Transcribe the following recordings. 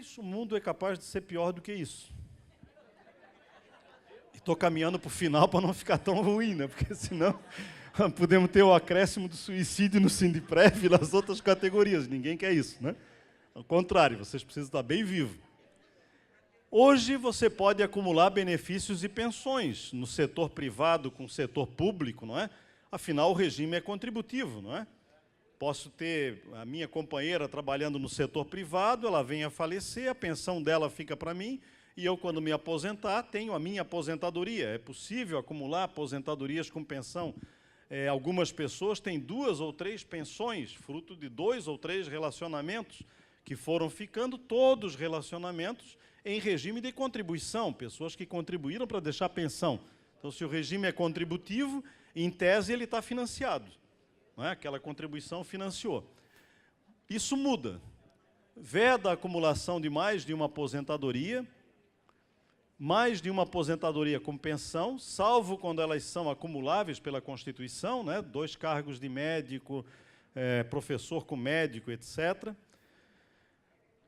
Mas o mundo é capaz de ser pior do que isso. E estou caminhando para o final para não ficar tão ruim, né? Porque senão podemos ter o acréscimo do suicídio no Sindiprev e nas outras categorias. Ninguém quer isso, né? Ao contrário, vocês precisam estar bem vivos. Hoje você pode acumular benefícios e pensões no setor privado com o setor público, não é? Afinal, o regime é contributivo, não é? Posso ter a minha companheira trabalhando no setor privado, ela vem a falecer, a pensão dela fica para mim, e eu, quando me aposentar, tenho a minha aposentadoria. É possível acumular aposentadorias com pensão. Algumas pessoas têm 2 ou 3 pensões, fruto de 2 ou 3 relacionamentos, que foram ficando todos relacionamentos em regime de contribuição, pessoas que contribuíram para deixar pensão. Então, se o regime é contributivo, em tese ele está financiado. Não é? Aquela contribuição financiou. Isso muda. Veda a acumulação de mais de uma aposentadoria com pensão, salvo quando elas são acumuláveis pela Constituição, né? 2 cargos de médico, professor com médico, etc.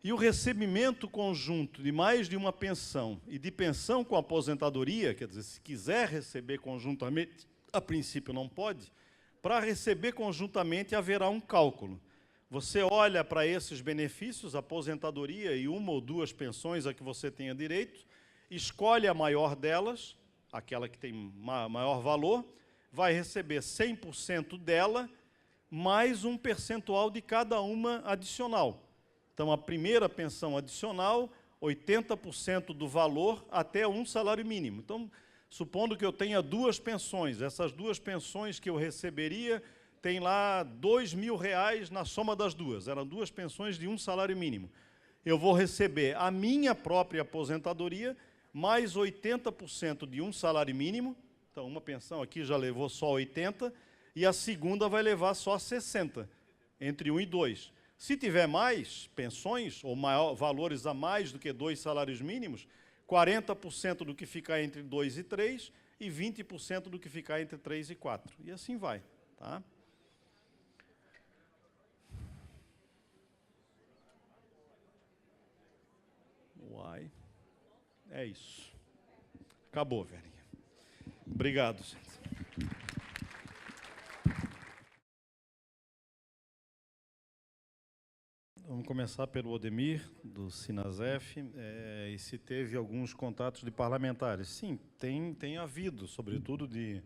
E o recebimento conjunto de mais de uma pensão e de pensão com aposentadoria, quer dizer, se quiser receber conjuntamente, a princípio não pode, para receber conjuntamente haverá um cálculo. Você olha para esses benefícios, aposentadoria e 1 ou 2 pensões a que você tenha direito, escolhe a maior delas, aquela que tem maior valor, vai receber 100% dela, mais um percentual de cada uma adicional. Então, a primeira pensão adicional, 80% do valor até um salário mínimo. Então, supondo que eu tenha 2 pensões, essas 2 pensões que eu receberia, tem lá R$2.000 na soma das duas, eram 2 pensões de um salário mínimo. Eu vou receber a minha própria aposentadoria, mais 80% de um salário mínimo, então uma pensão aqui já levou só 80, e a segunda vai levar só 60, entre 1 e 2. Se tiver mais pensões, ou valores a mais do que 2 salários mínimos, 40% do que ficar entre 2 e 3 e 20% do que ficar entre 3 e 4. E assim vai. Tá? Uai. É isso. Acabou, velhinha. Obrigado, gente. Vamos começar pelo Odemir, do Sinasef, e se teve alguns contatos de parlamentares. Sim, tem havido, sobretudo de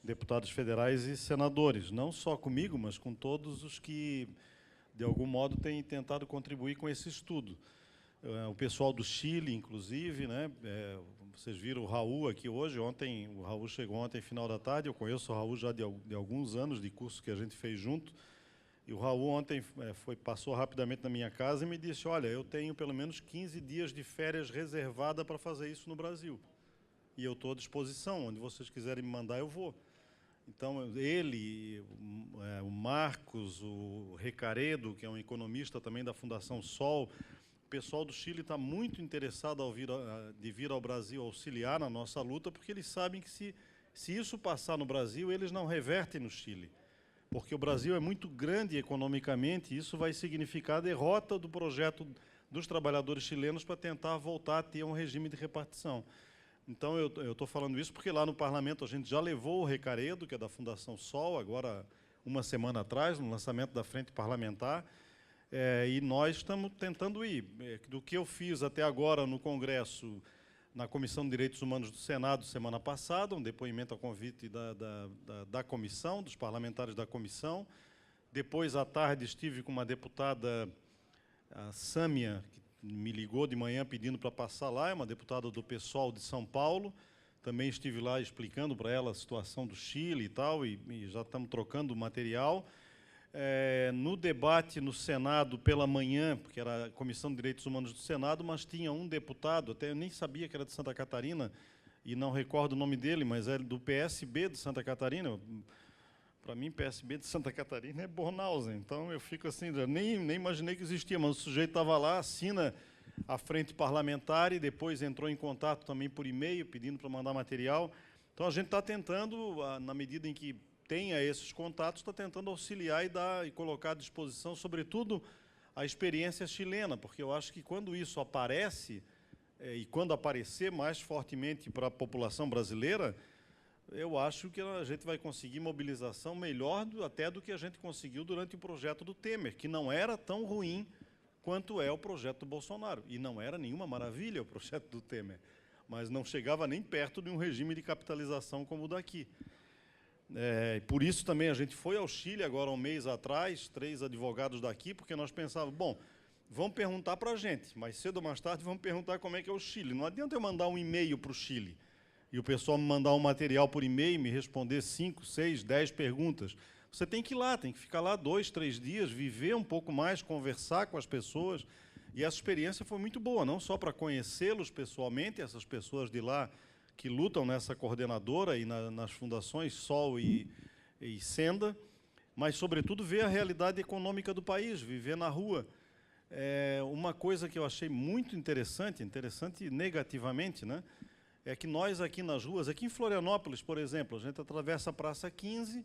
deputados federais e senadores, não só comigo, mas com todos os que, de algum modo, têm tentado contribuir com esse estudo. O pessoal do Chile, inclusive, né? Vocês viram o Raul aqui hoje, o Raul chegou ontem, final da tarde, eu conheço o Raul já de alguns anos, de curso que a gente fez junto. E o Raul ontem passou rapidamente na minha casa e me disse, olha, eu tenho pelo menos 15 dias de férias reservada para fazer isso no Brasil. E eu estou à disposição, onde vocês quiserem me mandar, eu vou. Então, ele, o Marcos, o Recaredo, que é um economista também da Fundação Sol, o pessoal do Chile está muito interessado de vir ao Brasil auxiliar na nossa luta, porque eles sabem que se isso passar no Brasil, eles não revertem no Chile. Porque o Brasil é muito grande economicamente, e isso vai significar a derrota do projeto dos trabalhadores chilenos para tentar voltar a ter um regime de repartição. Então, eu estou falando isso porque lá no parlamento a gente já levou o Recaredo, que é da Fundação Sol, agora uma semana atrás, no lançamento da Frente Parlamentar, e nós estamos tentando ir. Do que eu fiz até agora no Congresso, na Comissão de Direitos Humanos do Senado, semana passada, um depoimento a convite da comissão, dos parlamentares da comissão. Depois, à tarde, estive com uma deputada, a Sâmia, que me ligou de manhã pedindo para passar lá, é uma deputada do PSOL de São Paulo. Também estive lá explicando para ela a situação do Chile e tal, e já estamos trocando material. No debate no Senado pela manhã, porque era a Comissão de Direitos Humanos do Senado, mas tinha um deputado, até eu nem sabia que era de Santa Catarina, e não recordo o nome dele, mas é do PSB de Santa Catarina. Para mim, PSB de Santa Catarina é Bornhausen, então eu fico assim, nem imaginei que existia, mas o sujeito estava lá, assina a frente parlamentar e depois entrou em contato também por e-mail, pedindo para mandar material. Então, a gente está tentando, na medida em que tenha esses contatos, está tentando auxiliar e colocar à disposição, sobretudo, a experiência chilena, porque eu acho que quando isso aparece, e quando aparecer mais fortemente para a população brasileira, eu acho que a gente vai conseguir mobilização melhor até do que a gente conseguiu durante o projeto do Temer, que não era tão ruim quanto é o projeto do Bolsonaro. E não era nenhuma maravilha o projeto do Temer, mas não chegava nem perto de um regime de capitalização como o daqui. Por isso também a gente foi ao Chile agora um mês atrás, 3 advogados daqui, porque nós pensávamos, bom, vão perguntar para a gente, mais cedo ou mais tarde vão perguntar como é que é o Chile. Não adianta eu mandar um e-mail para o Chile e o pessoal me mandar um material por e-mail, me responder 5, 6, 10 perguntas. Você tem que ir lá, tem que ficar lá 2, 3 dias, viver um pouco mais, conversar com as pessoas. E essa experiência foi muito boa, não só para conhecê-los pessoalmente, essas pessoas de lá que lutam nessa coordenadora e nas fundações Sol e Senda, mas, sobretudo, ver a realidade econômica do país, viver na rua. Uma coisa que eu achei muito interessante negativamente, né, é que nós aqui nas ruas, aqui em Florianópolis, por exemplo, a gente atravessa a Praça 15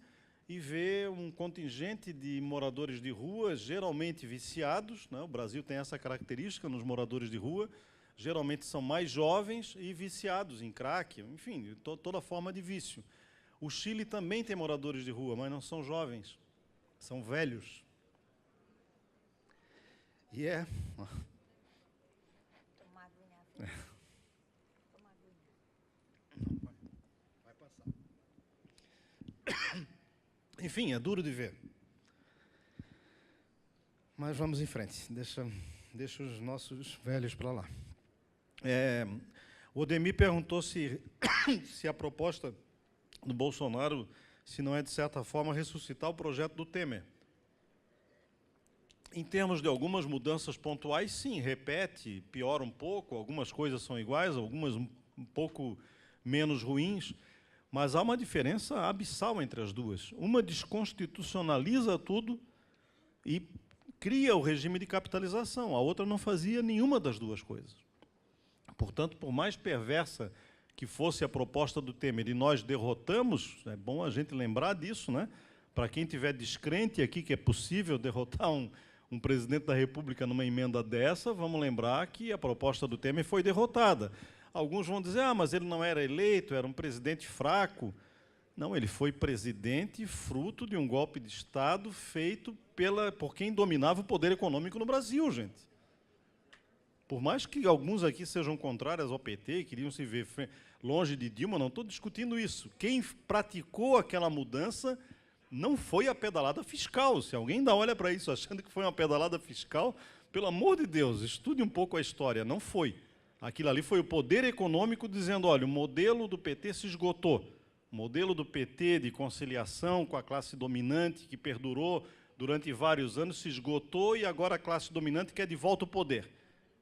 e vê um contingente de moradores de rua, geralmente viciados, né, o Brasil tem essa característica nos moradores de rua, geralmente são mais jovens e viciados em crack, enfim, toda forma de vício. O Chile também tem moradores de rua, mas não são jovens, são velhos. E Vai passar. Enfim, é duro de ver. Mas vamos em frente, deixa os nossos velhos para lá. O Odemir perguntou se a proposta do Bolsonaro, se não é, de certa forma, ressuscitar o projeto do Temer. Em termos de algumas mudanças pontuais, sim, repete, piora um pouco, algumas coisas são iguais, algumas um pouco menos ruins, mas há uma diferença abissal entre as duas. Uma desconstitucionaliza tudo e cria o regime de capitalização, a outra não fazia nenhuma das duas coisas. Portanto, por mais perversa que fosse a proposta do Temer, e nós derrotamos, é bom a gente lembrar disso, né? Para quem estiver descrente aqui que é possível derrotar um presidente da República numa emenda dessa, vamos lembrar que a proposta do Temer foi derrotada. Alguns vão dizer, mas ele não era eleito, era um presidente fraco. Não, ele foi presidente fruto de um golpe de Estado feito por quem dominava o poder econômico no Brasil, gente. Por mais que alguns aqui sejam contrários ao PT e queriam se ver longe de Dilma, não estou discutindo isso. Quem praticou aquela mudança não foi a pedalada fiscal. Se alguém ainda olha para isso achando que foi uma pedalada fiscal, pelo amor de Deus, estude um pouco a história. Não foi. Aquilo ali foi o poder econômico dizendo, olha, o modelo do PT se esgotou. O modelo do PT de conciliação com a classe dominante, que perdurou durante vários anos, se esgotou e agora a classe dominante quer de volta o poder.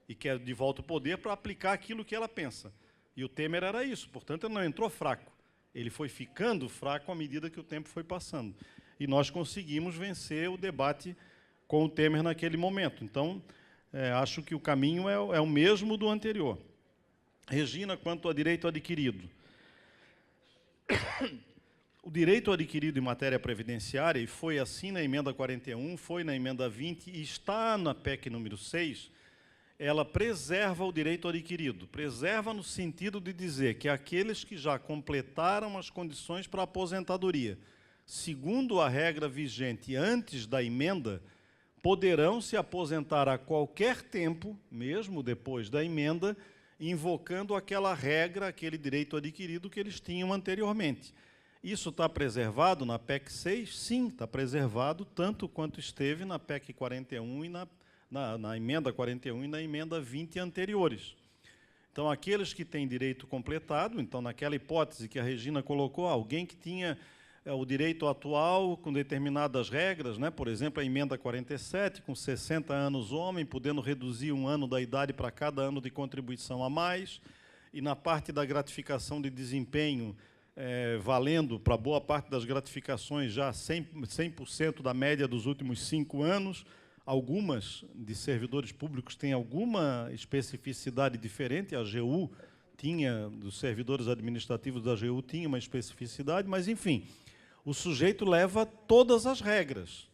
E quer de volta o poder para aplicar aquilo que ela pensa. E o Temer era isso, portanto, ele não entrou fraco. Ele foi ficando fraco à medida que o tempo foi passando. E nós conseguimos vencer o debate com o Temer naquele momento. Então, acho que o caminho é o mesmo do anterior. Regina, quanto a direito adquirido. O direito adquirido em matéria previdenciária, e foi assim na emenda 41, foi na emenda 20, e está na PEC número 6, ela preserva o direito adquirido. Preserva no sentido de dizer que aqueles que já completaram as condições para a aposentadoria, segundo a regra vigente antes da emenda, poderão se aposentar a qualquer tempo, mesmo depois da emenda, invocando aquela regra, aquele direito adquirido que eles tinham anteriormente. Isso está preservado na PEC 6? Sim, está preservado tanto quanto esteve na PEC 41 e na emenda 41 e na emenda 20 anteriores. Então, aqueles que têm direito completado, então, naquela hipótese que a Regina colocou, alguém que tinha o direito atual com determinadas regras, né? Por exemplo, a emenda 47, com 60 anos homem, podendo reduzir 1 ano da idade para cada ano de contribuição a mais, e na parte da gratificação de desempenho, valendo para boa parte das gratificações já 100% da média dos últimos 5 anos, algumas de servidores públicos têm alguma especificidade diferente, a AGU tinha, dos servidores administrativos da AGU tinha uma especificidade, mas, enfim, o sujeito leva todas as regras.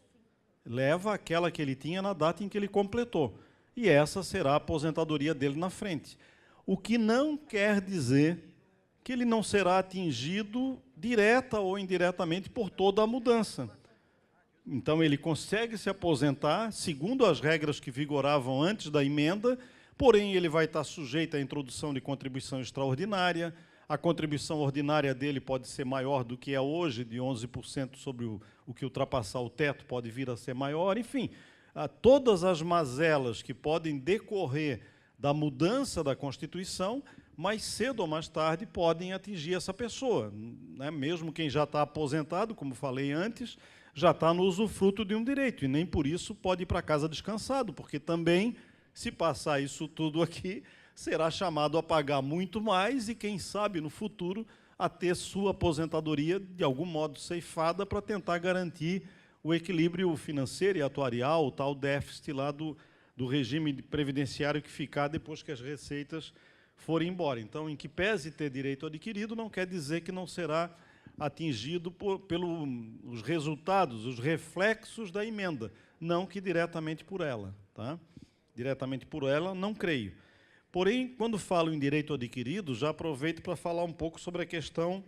leva aquela que ele tinha na data em que ele completou. E essa será a aposentadoria dele na frente. O que não quer dizer que ele não será atingido direta ou indiretamente por toda a mudança. Então, ele consegue se aposentar segundo as regras que vigoravam antes da emenda, porém, ele vai estar sujeito à introdução de contribuição extraordinária. A contribuição ordinária dele pode ser maior do que é hoje, de 11% sobre o que ultrapassar o teto pode vir a ser maior. Enfim, todas as mazelas que podem decorrer da mudança da Constituição, mais cedo ou mais tarde, podem atingir essa pessoa, né? Mesmo quem já está aposentado, como falei antes, já está no usufruto de um direito, e nem por isso pode ir para casa descansado, porque também, se passar isso tudo aqui, será chamado a pagar muito mais e, quem sabe, no futuro, a ter sua aposentadoria, de algum modo, ceifada para tentar garantir o equilíbrio financeiro e atuarial, o tal déficit lá do regime previdenciário que ficar depois que as receitas forem embora. Então, em que pese ter direito adquirido, não quer dizer que não será atingido pelos resultados, os reflexos da emenda, não que diretamente por ela. Tá? Diretamente por ela, não creio. Porém, quando falo em direito adquirido, já aproveito para falar um pouco sobre a questão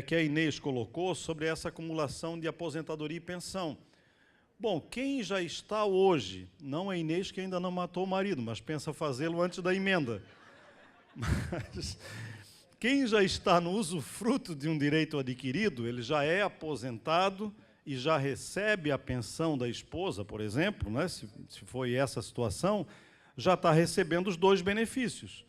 que a Inês colocou, sobre essa acumulação de aposentadoria e pensão. Bom, quem já está hoje, não a Inês que ainda não matou o marido, mas pensa fazê-lo antes da emenda, mas quem já está no usufruto de um direito adquirido, ele já é aposentado e já recebe a pensão da esposa, por exemplo, né, se foi essa a situação, já está recebendo os dois benefícios.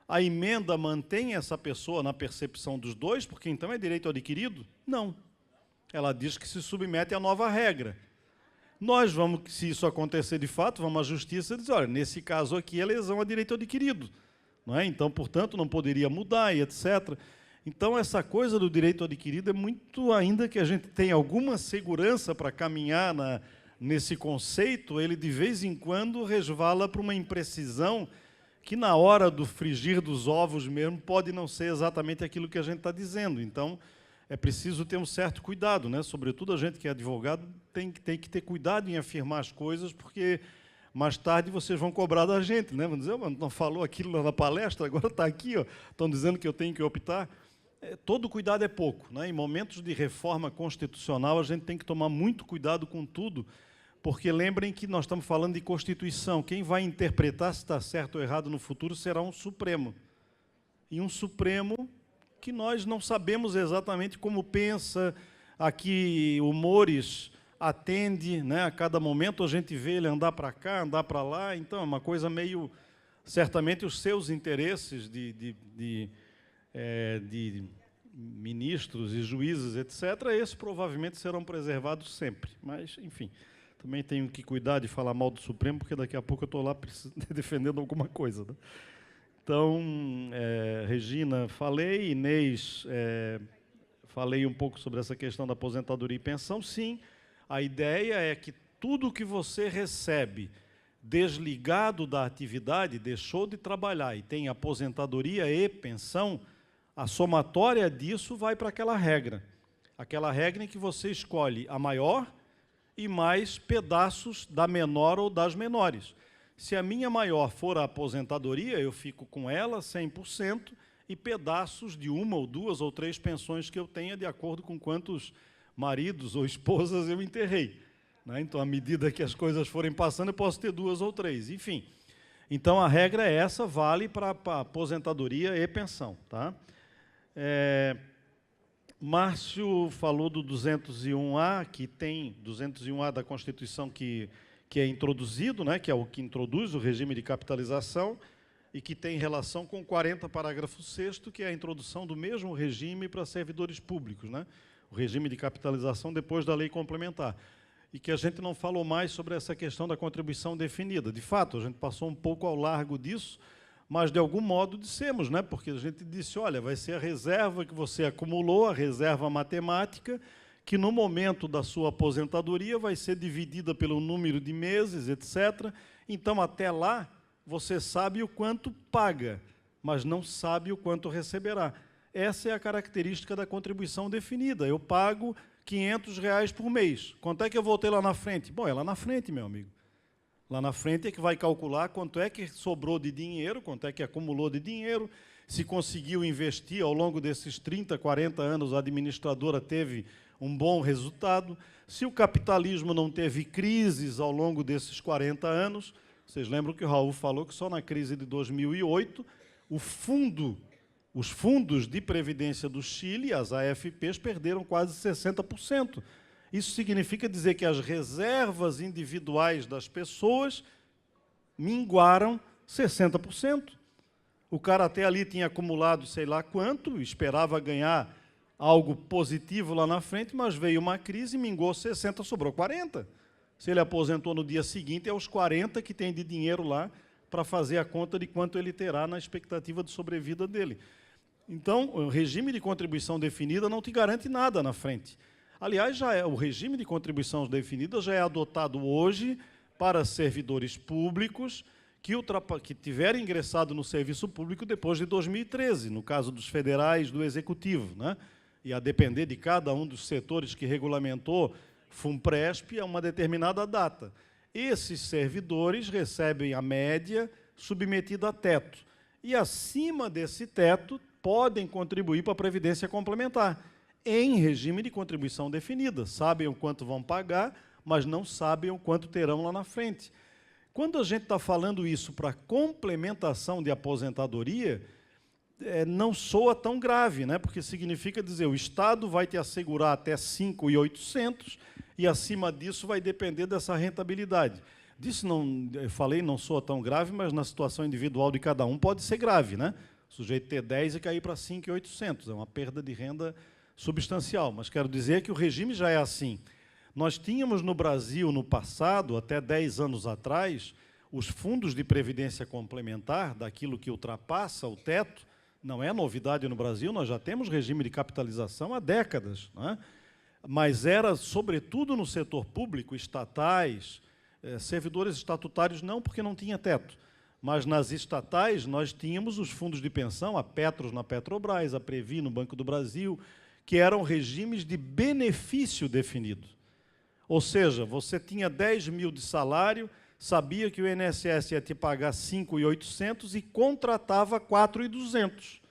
A emenda mantém essa pessoa na percepção dos dois, porque então é direito adquirido? Não. Ela diz que se submete à nova regra. Nós vamos, se isso acontecer de fato, vamos à justiça e dizer, olha, nesse caso aqui é lesão a direito adquirido. Não é? Então, portanto, não poderia mudar e etc. Então, essa coisa do direito adquirido é muito, ainda que a gente tenha alguma segurança para caminhar nesse conceito, ele de vez em quando resvala para uma imprecisão que na hora do frigir dos ovos mesmo pode não ser exatamente aquilo que a gente está dizendo. Então, é preciso ter um certo cuidado, né? Sobretudo a gente que é advogado tem que ter cuidado em afirmar as coisas, porque mais tarde vocês vão cobrar da gente, né? Vão dizer, mas não falou aquilo na palestra, agora está aqui, ó, estão dizendo que eu tenho que optar. Todo cuidado é pouco, né? Em momentos de reforma constitucional, a gente tem que tomar muito cuidado com tudo, porque lembrem que nós estamos falando de Constituição. Quem vai interpretar se está certo ou errado no futuro será um Supremo. E um Supremo que nós não sabemos exatamente como pensa, a que humores atende, né? A cada momento a gente vê ele andar para cá, andar para lá, então é uma coisa meio... Certamente os seus interesses de ministros e juízes, etc., esses provavelmente serão preservados sempre. Mas, enfim, também tenho que cuidar de falar mal do Supremo, porque daqui a pouco eu estou lá defendendo alguma coisa, né? Então, Regina, falei, Inês, falei um pouco sobre essa questão da aposentadoria e pensão. Sim, a ideia é que tudo que você recebe desligado da atividade, deixou de trabalhar e tem aposentadoria e pensão, a somatória disso vai para aquela regra em que você escolhe a maior e mais pedaços da menor ou das menores. Se a minha maior for a aposentadoria, eu fico com ela 100% e pedaços de uma ou duas ou três pensões que eu tenha, de acordo com quantos maridos ou esposas eu enterrei, né? Então, à medida que as coisas forem passando, eu posso ter duas ou três, enfim. Então, a regra é essa, vale para aposentadoria e pensão. Tá? Márcio falou do 201A, que tem 201A da Constituição que é introduzido, né, que é o que introduz o regime de capitalização, e que tem relação com o 40, parágrafo 6º, que é a introdução do mesmo regime para servidores públicos, né, o regime de capitalização depois da lei complementar. E que a gente não falou mais sobre essa questão da contribuição definida. De fato, a gente passou um pouco ao largo disso, mas, de algum modo, dissemos, né, porque a gente disse, olha, vai ser a reserva que você acumulou, a reserva matemática, que no momento da sua aposentadoria vai ser dividida pelo número de meses, etc. Então, até lá, você sabe o quanto paga, mas não sabe o quanto receberá. Essa é a característica da contribuição definida. Eu pago R$ 500 por mês. Quanto é que eu vou ter lá na frente? Bom, é lá na frente, meu amigo. Lá na frente é que vai calcular quanto é que sobrou de dinheiro, quanto é que acumulou de dinheiro, se conseguiu investir ao longo desses 30, 40 anos, a administradora teve um bom resultado. Se o capitalismo não teve crises ao longo desses 40 anos, vocês lembram que o Raul falou que só na crise de 2008, os fundos de previdência do Chile, as AFPs, perderam quase 60%. Isso significa dizer que as reservas individuais das pessoas minguaram 60%. O cara até ali tinha acumulado sei lá quanto, esperava ganhar algo positivo lá na frente, mas veio uma crise, minguou 60%, sobrou 40%. Se ele aposentou no dia seguinte, é os 40% que tem de dinheiro lá para fazer a conta de quanto ele terá na expectativa de sobrevida dele. Então, o regime de contribuição definida não te garante nada na frente. Aliás, o regime de contribuição definida já é adotado hoje para servidores públicos que tiverem ingressado no serviço público depois de 2013, no caso dos federais do Executivo, né? E a depender de cada um dos setores que regulamentou FUNPRESP a uma determinada data. Esses servidores recebem a média submetida a teto. E, acima desse teto, podem contribuir para a Previdência Complementar, em regime de contribuição definida. Sabem o quanto vão pagar, mas não sabem o quanto terão lá na frente. Quando a gente está falando isso para complementação de aposentadoria, não soa tão grave, né? Porque significa dizer o Estado vai te assegurar até 5.800 e, acima disso, vai depender dessa rentabilidade. Disso, eu falei, não soa tão grave, mas na situação individual de cada um pode ser grave, né? O sujeito ter 10 e cair para 5.800, é uma perda de renda substancial, mas quero dizer que o regime já é assim. Nós tínhamos no Brasil, no passado, até 10 anos atrás, os fundos de previdência complementar, daquilo que ultrapassa o teto, não é novidade no Brasil, nós já temos regime de capitalização há décadas, né? Mas era, sobretudo, no setor público, estatais, servidores estatutários não, porque não tinha teto, mas nas estatais nós tínhamos os fundos de pensão, a Petros na Petrobras, a Previ no Banco do Brasil, que eram regimes de benefício definido. Ou seja, você tinha 10 mil de salário, sabia que o INSS ia te pagar 5.800 e contratava 4.200,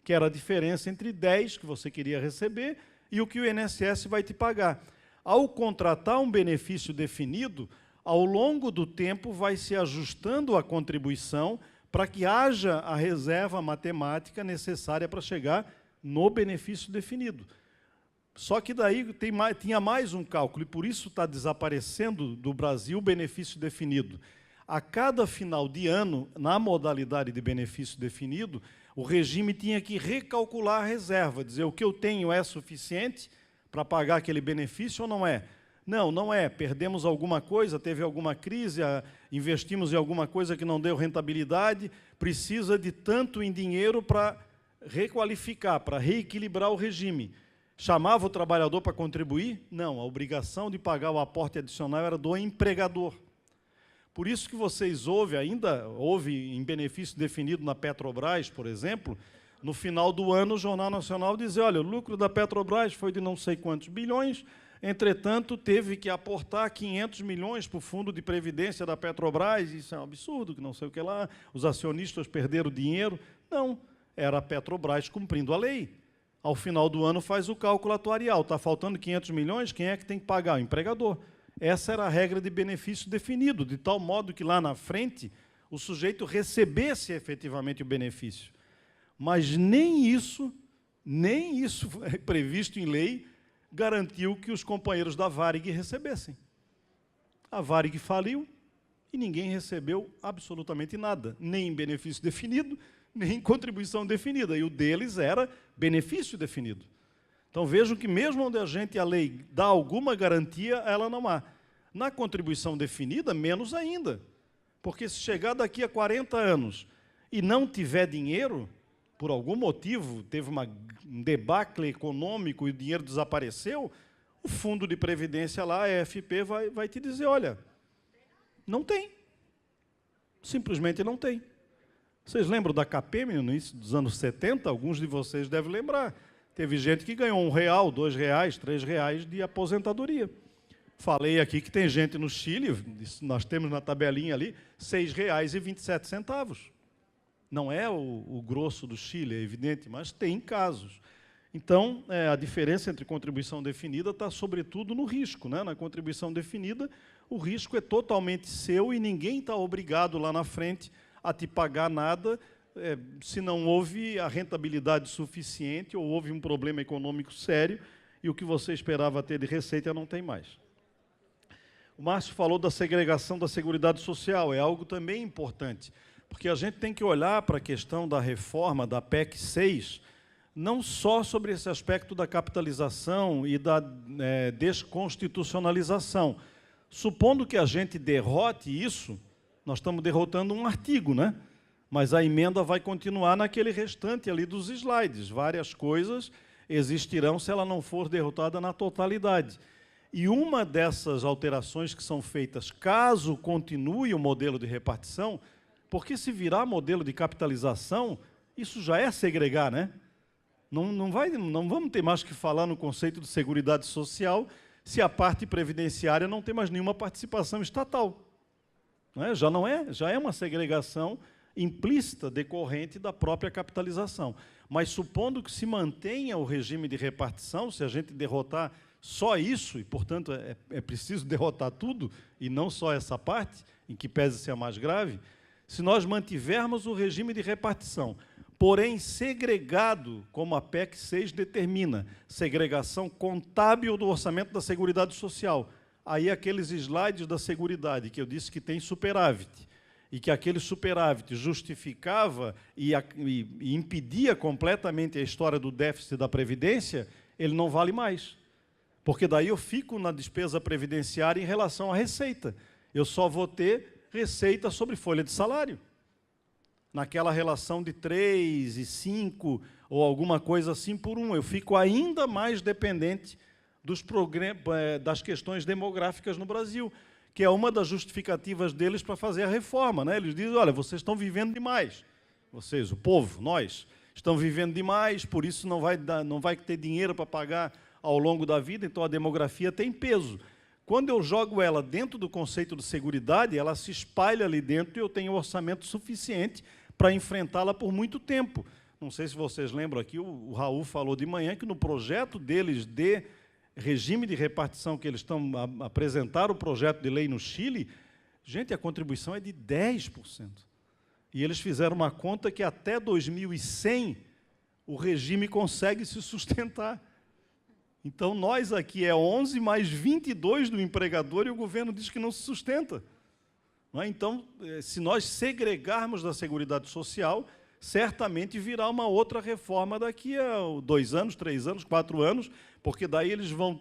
que era a diferença entre 10 que você queria receber e o que o INSS vai te pagar. Ao contratar um benefício definido, ao longo do tempo vai se ajustando a contribuição para que haja a reserva matemática necessária para chegar no benefício definido. Só que daí tinha mais um cálculo, e por isso está desaparecendo do Brasil o benefício definido. A cada final de ano, na modalidade de benefício definido, o regime tinha que recalcular a reserva, dizer o que eu tenho é suficiente para pagar aquele benefício ou não é. Não, não é. Perdemos alguma coisa, teve alguma crise, investimos em alguma coisa que não deu rentabilidade, precisa de tanto em dinheiro para requalificar, para reequilibrar o regime. Chamava o trabalhador para contribuir? Não, a obrigação de pagar o aporte adicional era do empregador. Por isso que vocês ainda houve em benefício definido na Petrobras, por exemplo, no final do ano o Jornal Nacional dizia, olha, o lucro da Petrobras foi de não sei quantos bilhões, entretanto, teve que aportar 500 milhões para o fundo de previdência da Petrobras, isso é um absurdo, que não sei o que lá, os acionistas perderam dinheiro. Não, era a Petrobras cumprindo a lei. Ao final do ano faz o cálculo atuarial, está faltando 500 milhões, quem é que tem que pagar? O empregador. Essa era a regra de benefício definido, de tal modo que lá na frente o sujeito recebesse efetivamente o benefício. Mas nem isso previsto em lei, garantiu que os companheiros da Varig recebessem. A Varig faliu e ninguém recebeu absolutamente nada, nem em benefício definido, nem em contribuição definida, e o deles era benefício definido. Então, vejam que mesmo onde a lei dá alguma garantia, ela não há. Na contribuição definida, menos ainda, porque se chegar daqui a 40 anos e não tiver dinheiro, por algum motivo, teve um debacle econômico e o dinheiro desapareceu, o fundo de previdência lá, a EFP, vai te dizer, olha, não tem. Simplesmente não tem. Vocês lembram da CAPEM, no início dos anos 70? Alguns de vocês devem lembrar. Teve gente que ganhou R$1, R$2, R$3 de aposentadoria. Falei aqui que tem gente no Chile, nós temos na tabelinha ali, R$6,27. Não é o grosso do Chile, é evidente, mas tem casos. Então, a diferença entre contribuição definida está, sobretudo, no risco, né? Na contribuição definida, o risco é totalmente seu e ninguém está obrigado lá na frente a te pagar nada se não houve a rentabilidade suficiente ou houve um problema econômico sério e o que você esperava ter de receita não tem mais. O Márcio falou da segregação da Seguridade Social, é algo também importante, porque a gente tem que olhar para a questão da reforma da PEC 6, não só sobre esse aspecto da capitalização e da desconstitucionalização. Supondo que a gente derrote isso, nós estamos derrotando um artigo, né? Mas a emenda vai continuar naquele restante ali dos slides. Várias coisas existirão se ela não for derrotada na totalidade. E uma dessas alterações que são feitas, caso continue o modelo de repartição, porque se virar modelo de capitalização, isso já é segregar, né? Não vamos ter mais que falar no conceito de seguridade social se a parte previdenciária não tem mais nenhuma participação estatal. Não é? Já é uma segregação implícita decorrente da própria capitalização. Mas supondo que se mantenha o regime de repartição, se a gente derrotar só isso, e, portanto, é preciso derrotar tudo, e não só essa parte, em que pese ser a mais grave, se nós mantivermos o regime de repartição, porém segregado, como a PEC 6 determina, segregação contábil do orçamento da Seguridade Social, aí aqueles slides da Seguridade, que eu disse que tem superávit, e que aquele superávit justificava e impedia completamente a história do déficit da Previdência, ele não vale mais. Porque daí eu fico na despesa previdenciária em relação à receita. Eu só vou ter receita sobre folha de salário. Naquela relação de 3 e 5, ou alguma coisa assim por 1. Eu fico ainda mais dependente das questões demográficas no Brasil, que é uma das justificativas deles para fazer a reforma, né? Eles dizem, olha, vocês estão vivendo demais. Vocês, o povo, nós, estão vivendo demais, por isso não vai ter dinheiro para pagar ao longo da vida, então a demografia tem peso. Quando eu jogo ela dentro do conceito de seguridade, ela se espalha ali dentro e eu tenho orçamento suficiente para enfrentá-la por muito tempo. Não sei se vocês lembram aqui, o Raul falou de manhã que no projeto deles de regime de repartição que eles apresentaram o projeto de lei no Chile, gente, a contribuição é de 10%. E eles fizeram uma conta que até 2100 o regime consegue se sustentar. Então, nós aqui é 11 mais 22 do empregador e o governo diz que não se sustenta. Não é? Então, se nós segregarmos da Seguridade Social, certamente virá uma outra reforma daqui a 2 anos, 3 anos, 4 anos, porque daí eles vão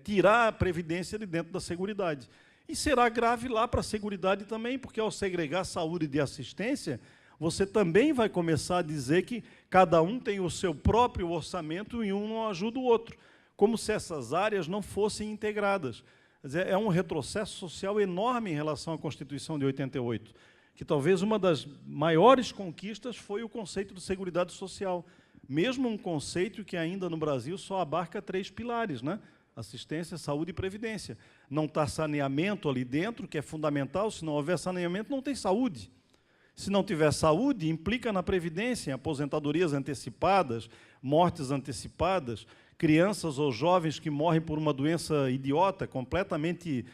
tirar a Previdência de dentro da Seguridade. E será grave lá para a Seguridade também, porque ao segregar saúde de assistência, você também vai começar a dizer que cada um tem o seu próprio orçamento e um não ajuda o outro, como se essas áreas não fossem integradas. Quer dizer, é um retrocesso social enorme em relação à Constituição de 88, que talvez uma das maiores conquistas foi o conceito de Seguridade Social, mesmo um conceito que ainda no Brasil só abarca 3 pilares, né? Assistência, saúde e previdência. Não está saneamento ali dentro, que é fundamental, se não houver saneamento, não tem saúde. Se não tiver saúde, implica na previdência, em aposentadorias antecipadas, mortes antecipadas, crianças ou jovens que morrem por uma doença idiota, completamente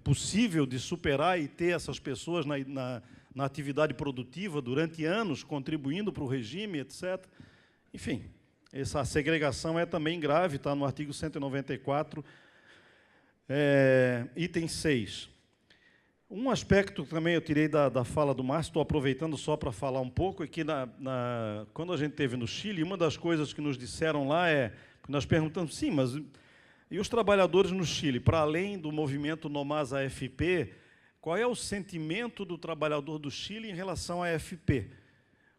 possível de superar e ter essas pessoas na atividade produtiva durante anos, contribuindo para o regime, etc. Enfim, essa segregação é também grave, está no artigo 194, item 6. Um aspecto também eu tirei da fala do Márcio, estou aproveitando só para falar um pouco, é que quando a gente esteve no Chile, uma das coisas que nos disseram lá nós perguntamos, sim, mas e os trabalhadores no Chile, para além do movimento Nomás AFP, qual é o sentimento do trabalhador do Chile em relação à AFP?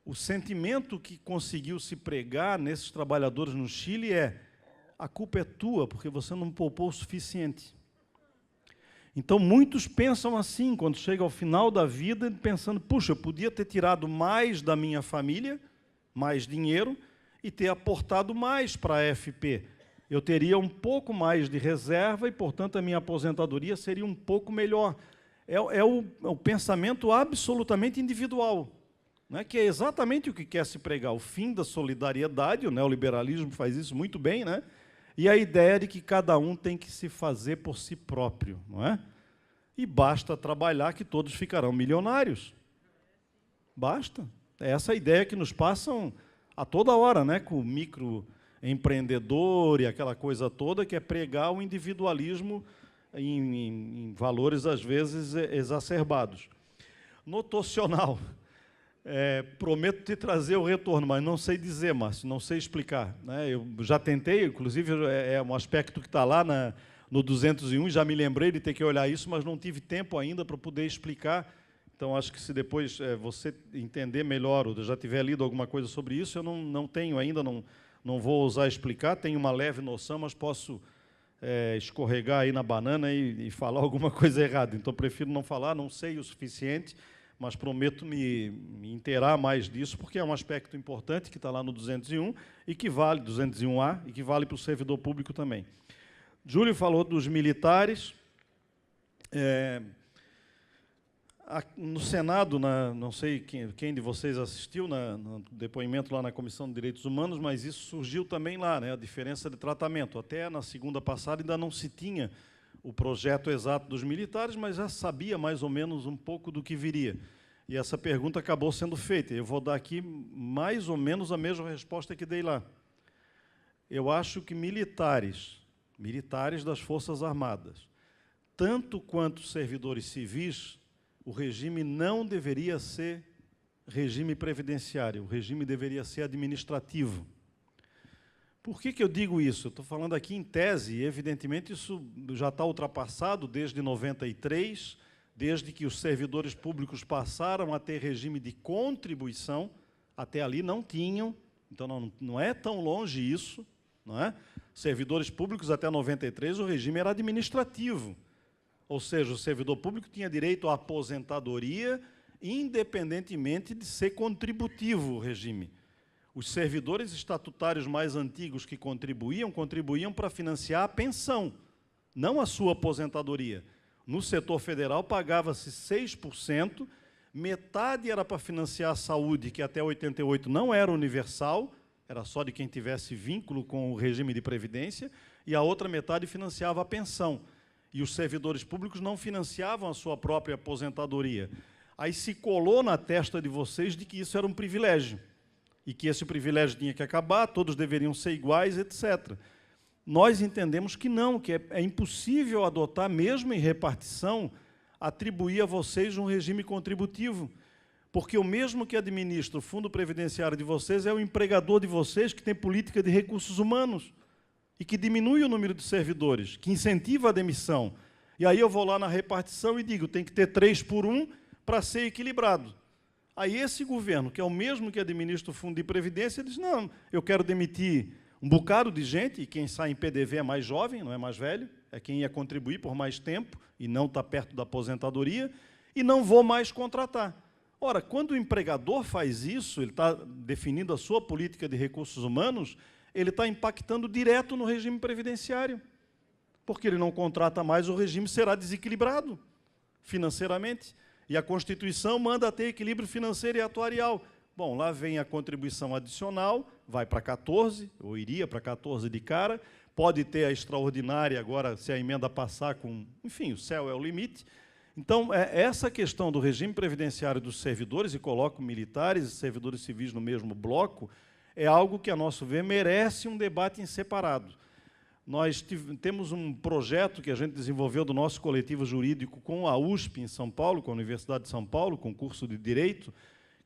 O sentimento que conseguiu se pregar nesses trabalhadores no Chile é: a culpa é tua, porque você não poupou o suficiente. Então, muitos pensam assim, quando chega ao final da vida, pensando, puxa, eu podia ter tirado mais da minha família, mais dinheiro, e ter aportado mais para a AFP. Eu teria um pouco mais de reserva e, portanto, a minha aposentadoria seria um pouco melhor. É o pensamento absolutamente individual, né, que é exatamente o que quer se pregar, o fim da solidariedade, o neoliberalismo faz isso muito bem, né, e a ideia de que cada um tem que se fazer por si próprio, não é? E basta trabalhar que todos ficarão milionários. Basta. É essa a ideia que nos passam a toda hora, né, com o microempreendedor e aquela coisa toda, que é pregar o individualismo em valores, às vezes, exacerbados. Notacional. Prometo te trazer o retorno, mas não sei dizer, Márcio, não sei explicar, né? Eu já tentei, inclusive, é um aspecto que está lá no 201, já me lembrei de ter que olhar isso, mas não tive tempo ainda para poder explicar. Então, acho que se depois você entender melhor, ou já tiver lido alguma coisa sobre isso, eu não tenho ainda, não vou ousar explicar, tenho uma leve noção, mas posso escorregar aí na banana e falar alguma coisa errada. Então, prefiro não falar, não sei o suficiente, mas prometo me inteirar mais disso, porque é um aspecto importante que está lá no 201, e que vale, 201A, e que vale para o servidor público também. Júlio falou dos militares. No Senado, não sei quem de vocês assistiu no depoimento lá na Comissão de Direitos Humanos, mas isso surgiu também lá, né, a diferença de tratamento. Até na segunda passada ainda não se tinha o projeto exato dos militares, mas já sabia mais ou menos um pouco do que viria. E essa pergunta acabou sendo feita. Eu vou dar aqui mais ou menos a mesma resposta que dei lá. Eu acho que militares das Forças Armadas, tanto quanto servidores civis, o regime não deveria ser regime previdenciário, o regime deveria ser administrativo. Por que eu digo isso? Eu estou falando aqui em tese, e evidentemente isso já está ultrapassado desde 93, desde que os servidores públicos passaram a ter regime de contribuição, até ali não tinham, então não é tão longe isso, não é? Servidores públicos até 93, o regime era administrativo. Ou seja, o servidor público tinha direito à aposentadoria, independentemente de ser contributivo o regime. Os servidores estatutários mais antigos que contribuíam para financiar a pensão, não a sua aposentadoria. No setor federal, pagava-se 6%, metade era para financiar a saúde, que até 88 não era universal, era só de quem tivesse vínculo com o regime de previdência, e a outra metade financiava a pensão. E os servidores públicos não financiavam a sua própria aposentadoria. Aí se colou na testa de vocês de que isso era um privilégio, e que esse privilégio tinha que acabar, todos deveriam ser iguais, etc. Nós entendemos que não, que é impossível adotar, mesmo em repartição, atribuir a vocês um regime contributivo, porque o mesmo que administra o fundo previdenciário de vocês é o empregador de vocês que tem política de recursos humanos, e que diminui o número de servidores, que incentiva a demissão. E aí eu vou lá na repartição e digo, tem que ter 3 por 1 para ser equilibrado. Aí esse governo, que é o mesmo que administra o fundo de previdência, diz, não, eu quero demitir um bocado de gente, e quem sai em PDV é mais jovem, não é mais velho, é quem ia contribuir por mais tempo e não está perto da aposentadoria, e não vou mais contratar. Ora, quando o empregador faz isso, ele está definindo a sua política de recursos humanos, ele está impactando direto no regime previdenciário, porque ele não contrata mais, o regime será desequilibrado financeiramente, e a Constituição manda ter equilíbrio financeiro e atuarial. Bom, lá vem a contribuição adicional, vai para 14, ou iria para 14 de cara, pode ter a extraordinária agora, se a emenda passar com... Enfim, o céu é o limite. Então, essa questão do regime previdenciário dos servidores, e coloco militares e servidores civis no mesmo bloco, é algo que, a nosso ver, merece um debate em separado. Nós temos um projeto que a gente desenvolveu do nosso coletivo jurídico com a USP, em São Paulo, com a Universidade de São Paulo, com o curso de Direito,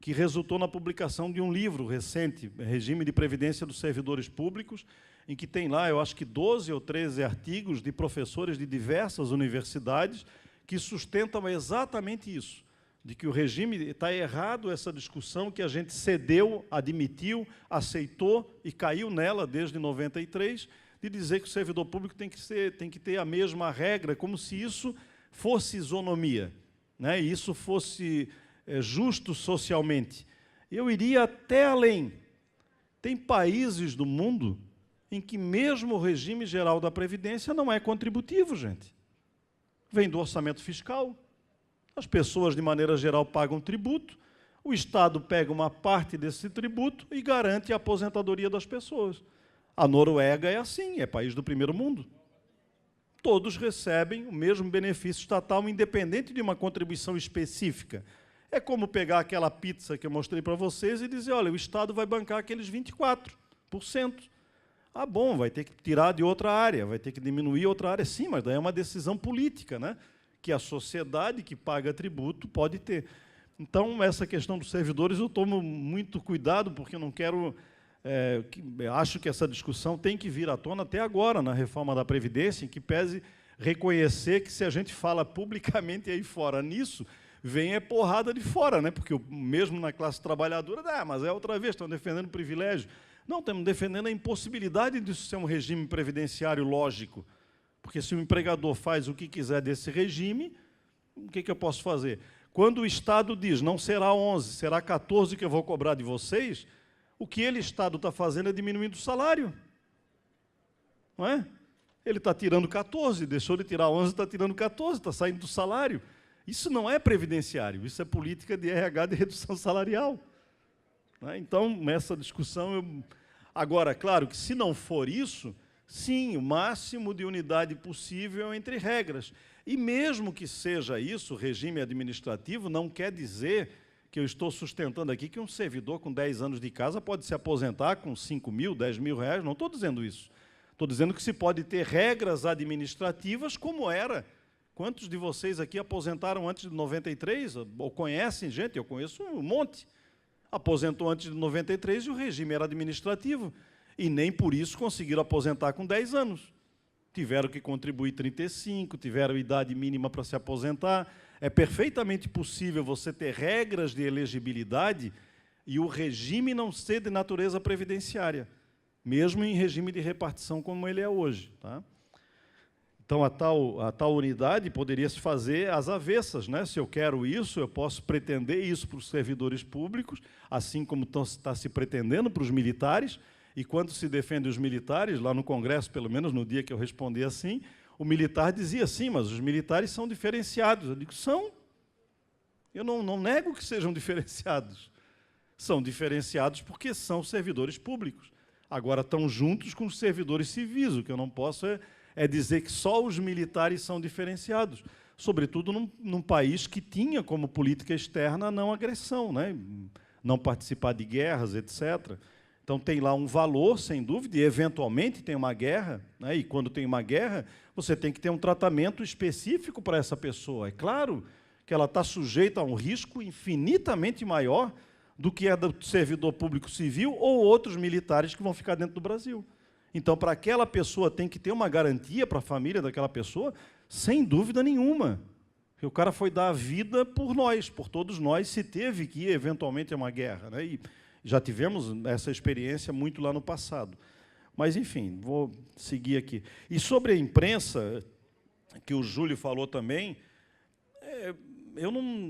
que resultou na publicação de um livro recente, Regime de Previdência dos Servidores Públicos, em que tem lá, eu acho que 12 ou 13 artigos de professores de diversas universidades que sustentam exatamente isso, de que o regime está errado, essa discussão que a gente cedeu, admitiu, aceitou e caiu nela desde 93, de dizer que o servidor público tem que ter a mesma regra, como se isso fosse isonomia, né? E isso fosse justo socialmente. Eu iria até além. Tem países do mundo em que mesmo o regime geral da Previdência não é contributivo, gente. Vem do orçamento fiscal. As pessoas, de maneira geral, pagam tributo, o Estado pega uma parte desse tributo e garante a aposentadoria das pessoas. A Noruega é assim, é país do primeiro mundo. Todos recebem o mesmo benefício estatal, independente de uma contribuição específica. É como pegar aquela pizza que eu mostrei para vocês e dizer, olha, o Estado vai bancar aqueles 24%. Ah, bom, vai ter que tirar de outra área, vai ter que diminuir outra área. Sim, mas daí é uma decisão política, né? Que a sociedade que paga tributo pode ter. Então, essa questão dos servidores, eu tomo muito cuidado, porque eu não quero... acho que essa discussão tem que vir à tona até agora, na reforma da Previdência, em que pese reconhecer que, se a gente fala publicamente aí fora nisso, vem porrada de fora, né? Porque mesmo na classe trabalhadora, mas é outra vez, estão defendendo privilégio. Não, estamos defendendo a impossibilidade disso ser um regime previdenciário lógico. Porque se o empregador faz o que quiser desse regime, o que eu posso fazer? Quando o Estado diz, não será 11, será 14 que eu vou cobrar de vocês, o que ele, Estado, está fazendo é diminuindo o salário. Não é? Ele está tirando 14, deixou de tirar 11, está tirando 14, está saindo do salário. Isso não é previdenciário, isso é política de RH de redução salarial. Então, nessa discussão... Agora, claro que, se não for isso, sim, o máximo de unidade possível entre regras. E mesmo que seja isso, regime administrativo, não quer dizer que eu estou sustentando aqui que um servidor com 10 anos de casa pode se aposentar com 5 mil, 10 mil reais. Não estou dizendo isso. Estou dizendo que se pode ter regras administrativas como era. Quantos de vocês aqui aposentaram antes de 93? Ou conhecem gente? Eu conheço um monte. Aposentou antes de 93 e o regime era administrativo. E nem por isso conseguiram aposentar com 10 anos. Tiveram que contribuir 35, tiveram idade mínima para se aposentar. É perfeitamente possível você ter regras de elegibilidade e o regime não ser de natureza previdenciária, mesmo em regime de repartição como ele é hoje. Tá? Então, a tal unidade poderia se fazer às avessas, né? Se eu quero isso, eu posso pretender isso para os servidores públicos, assim como está se pretendendo para os militares. E quando se defende os militares, lá no Congresso, pelo menos no dia que eu respondi assim, o militar dizia assim, mas os militares são diferenciados. Eu digo, são. Eu não nego que sejam diferenciados. São diferenciados porque são servidores públicos. Agora, estão juntos com os servidores civis. O que eu não posso é dizer que só os militares são diferenciados, sobretudo num país que tinha como política externa a não agressão, né? Não participar de guerras, etc. Então, tem lá um valor, sem dúvida, e, eventualmente, tem uma guerra, né? E, quando tem uma guerra, você tem que ter um tratamento específico para essa pessoa. É claro que ela está sujeita a um risco infinitamente maior do que é do servidor público civil ou outros militares que vão ficar dentro do Brasil. Então, para aquela pessoa, tem que ter uma garantia para a família daquela pessoa, sem dúvida nenhuma. Porque o cara foi dar a vida por nós, por todos nós, se teve que ir, eventualmente, a uma guerra, né? E já tivemos essa experiência muito lá no passado. Mas, enfim, vou seguir aqui. E sobre a imprensa, que o Júlio falou também,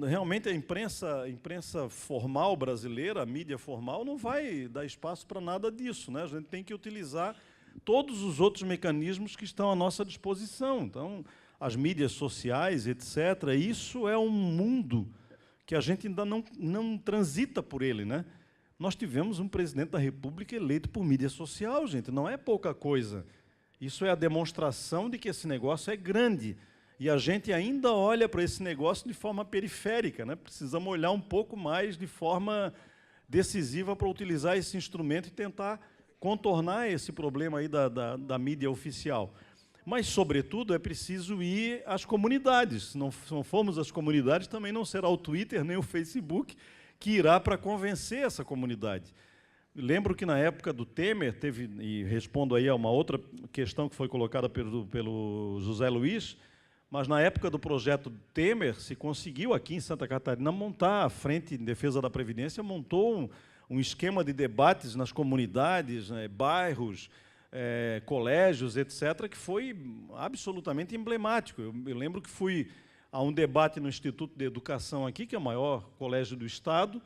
realmente a imprensa formal brasileira, a mídia formal, não vai dar espaço para nada disso, né? A gente tem que utilizar todos os outros mecanismos que estão à nossa disposição. Então, as mídias sociais, etc., isso é um mundo que a gente ainda não transita por ele, né? Nós tivemos um presidente da República eleito por mídia social, gente, não é pouca coisa. Isso é a demonstração de que esse negócio é grande. E a gente ainda olha para esse negócio de forma periférica, né? Precisamos olhar um pouco mais de forma decisiva para utilizar esse instrumento e tentar contornar esse problema aí da mídia oficial. Mas, sobretudo, é preciso ir às comunidades. Se não formos às comunidades, também não será o Twitter nem o Facebook que irá para convencer essa comunidade. Lembro que, na época do Temer, e respondo aí a uma outra questão que foi colocada pelo José Luiz, mas, na época do projeto Temer, se conseguiu, aqui em Santa Catarina, montar a Frente em Defesa da Previdência, montou um esquema de debates nas comunidades, né, bairros, colégios, etc., que foi absolutamente emblemático. Eu lembro que fui a um debate no Instituto de Educação aqui, que é o maior colégio do Estado,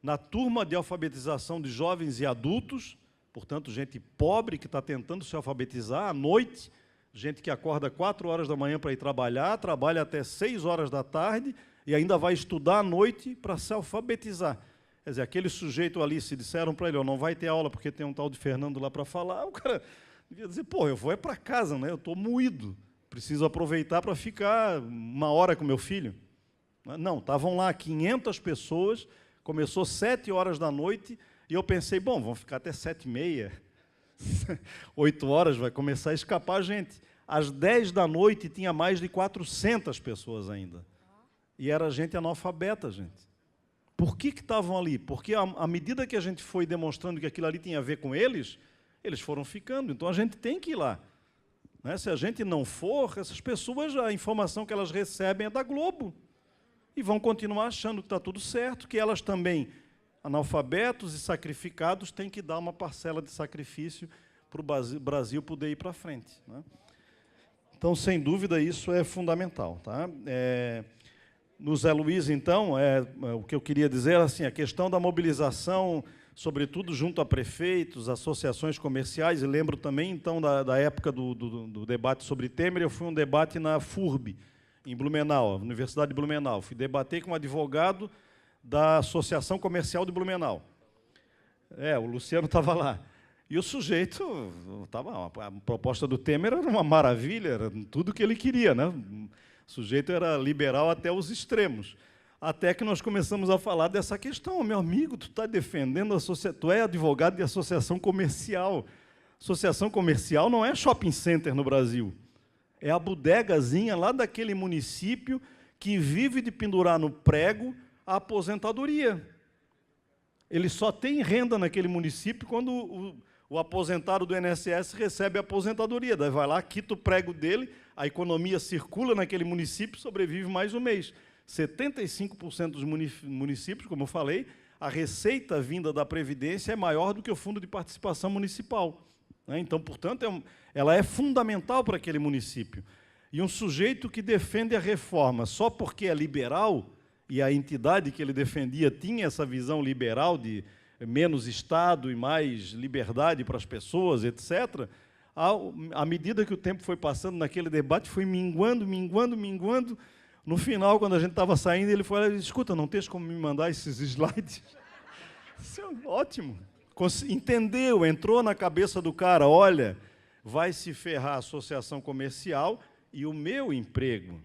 na turma de alfabetização de jovens e adultos, Portanto, gente pobre que está tentando se alfabetizar à noite, gente que acorda 4 horas da manhã para ir trabalhar, trabalha até 6 horas da tarde e ainda vai estudar à noite para se alfabetizar. Quer dizer, aquele sujeito ali, se disseram para ele, não vai ter aula porque tem um tal de Fernando lá para falar, o cara devia dizer, pô, eu vou para casa, né? Eu estou moído, preciso aproveitar para ficar 1 hora com meu filho. Não, estavam lá 500 pessoas, começou 7 horas da noite, e eu pensei, bom, vão ficar até 7h30, 8 horas, vai começar a escapar a gente. Às 10 da noite tinha mais de 400 pessoas ainda. E era gente analfabeta, gente. Por que estavam ali? Porque à medida que a gente foi demonstrando que aquilo ali tinha a ver com eles, eles foram ficando. Então a gente tem que ir lá. Né? Se a gente não for, essas pessoas, a informação que elas recebem é da Globo. E vão continuar achando que está tudo certo, que elas também, analfabetos e sacrificados, têm que dar uma parcela de sacrifício para o Brasil poder ir para frente. Né? Então, sem dúvida, isso é fundamental. Tá? No Zé Luiz, então, o que eu queria dizer, assim, a questão da mobilização, sobretudo junto a prefeitos, associações comerciais, e lembro também, então, da época do debate sobre Temer, eu fui um debate na FURB, em Blumenau, Universidade de Blumenau. Fui debater com um advogado da Associação Comercial de Blumenau. O Luciano estava lá. E o sujeito, a proposta do Temer era uma maravilha, era tudo que ele queria, né? O sujeito era liberal até os extremos. Até que nós começamos a falar dessa questão. Meu amigo, tu está defendendo tu é advogado de associação comercial. Associação comercial não é shopping center no Brasil. É a bodegazinha lá daquele município que vive de pendurar no prego a aposentadoria. Ele só tem renda naquele município quando o aposentado do INSS recebe a aposentadoria. Daí vai lá, quita o prego dele, a economia circula naquele município, sobrevive mais um mês. 75% dos municípios, como eu falei, a receita vinda da Previdência é maior do que o Fundo de Participação Municipal. Então, portanto, ela é fundamental para aquele município. E um sujeito que defende a reforma só porque é liberal, e a entidade que ele defendia tinha essa visão liberal de menos Estado e mais liberdade para as pessoas, etc., à medida que o tempo foi passando naquele debate, foi minguando. No final, quando a gente estava saindo, ele foi lá e disse, escuta, não tens como me mandar esses slides? Isso é ótimo. Entendeu, entrou na cabeça do cara, olha, vai se ferrar a associação comercial e o meu emprego.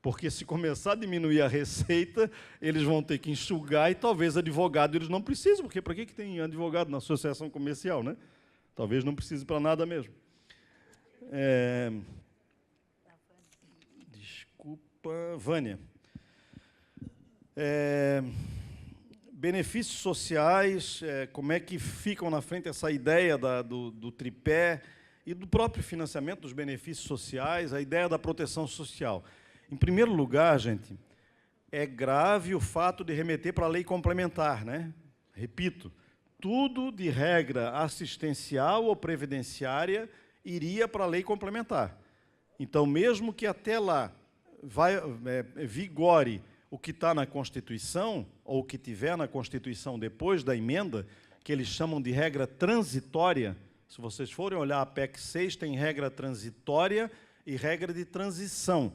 Porque se começar a diminuir a receita, eles vão ter que enxugar e talvez advogado eles não precisem, porque para que tem advogado na associação comercial, né? Talvez não precise para nada mesmo. Desculpa, Vânia. Benefícios sociais, como é que ficam na frente essa ideia do tripé e do próprio financiamento dos benefícios sociais, a ideia da proteção social. Em primeiro lugar, gente, é grave o fato de remeter para a lei complementar, né? Repito, tudo de regra assistencial ou previdenciária iria para a lei complementar. Então, mesmo que até lá vigore o que está na Constituição, ou o que tiver na Constituição depois da emenda, que eles chamam de regra transitória, se vocês forem olhar a PEC 6, tem regra transitória e regra de transição.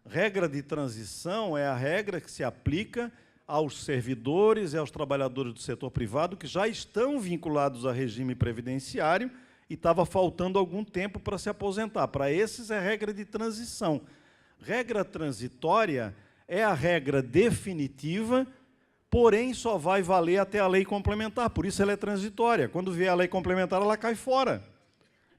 Regra de transição é a regra que se aplica aos servidores e aos trabalhadores do setor privado que já estão vinculados a regime previdenciário e estava faltando algum tempo para se aposentar. Para esses é regra de transição. Regra transitória é a regra definitiva, porém só vai valer até a lei complementar, por isso ela é transitória. Quando vier a lei complementar, ela cai fora.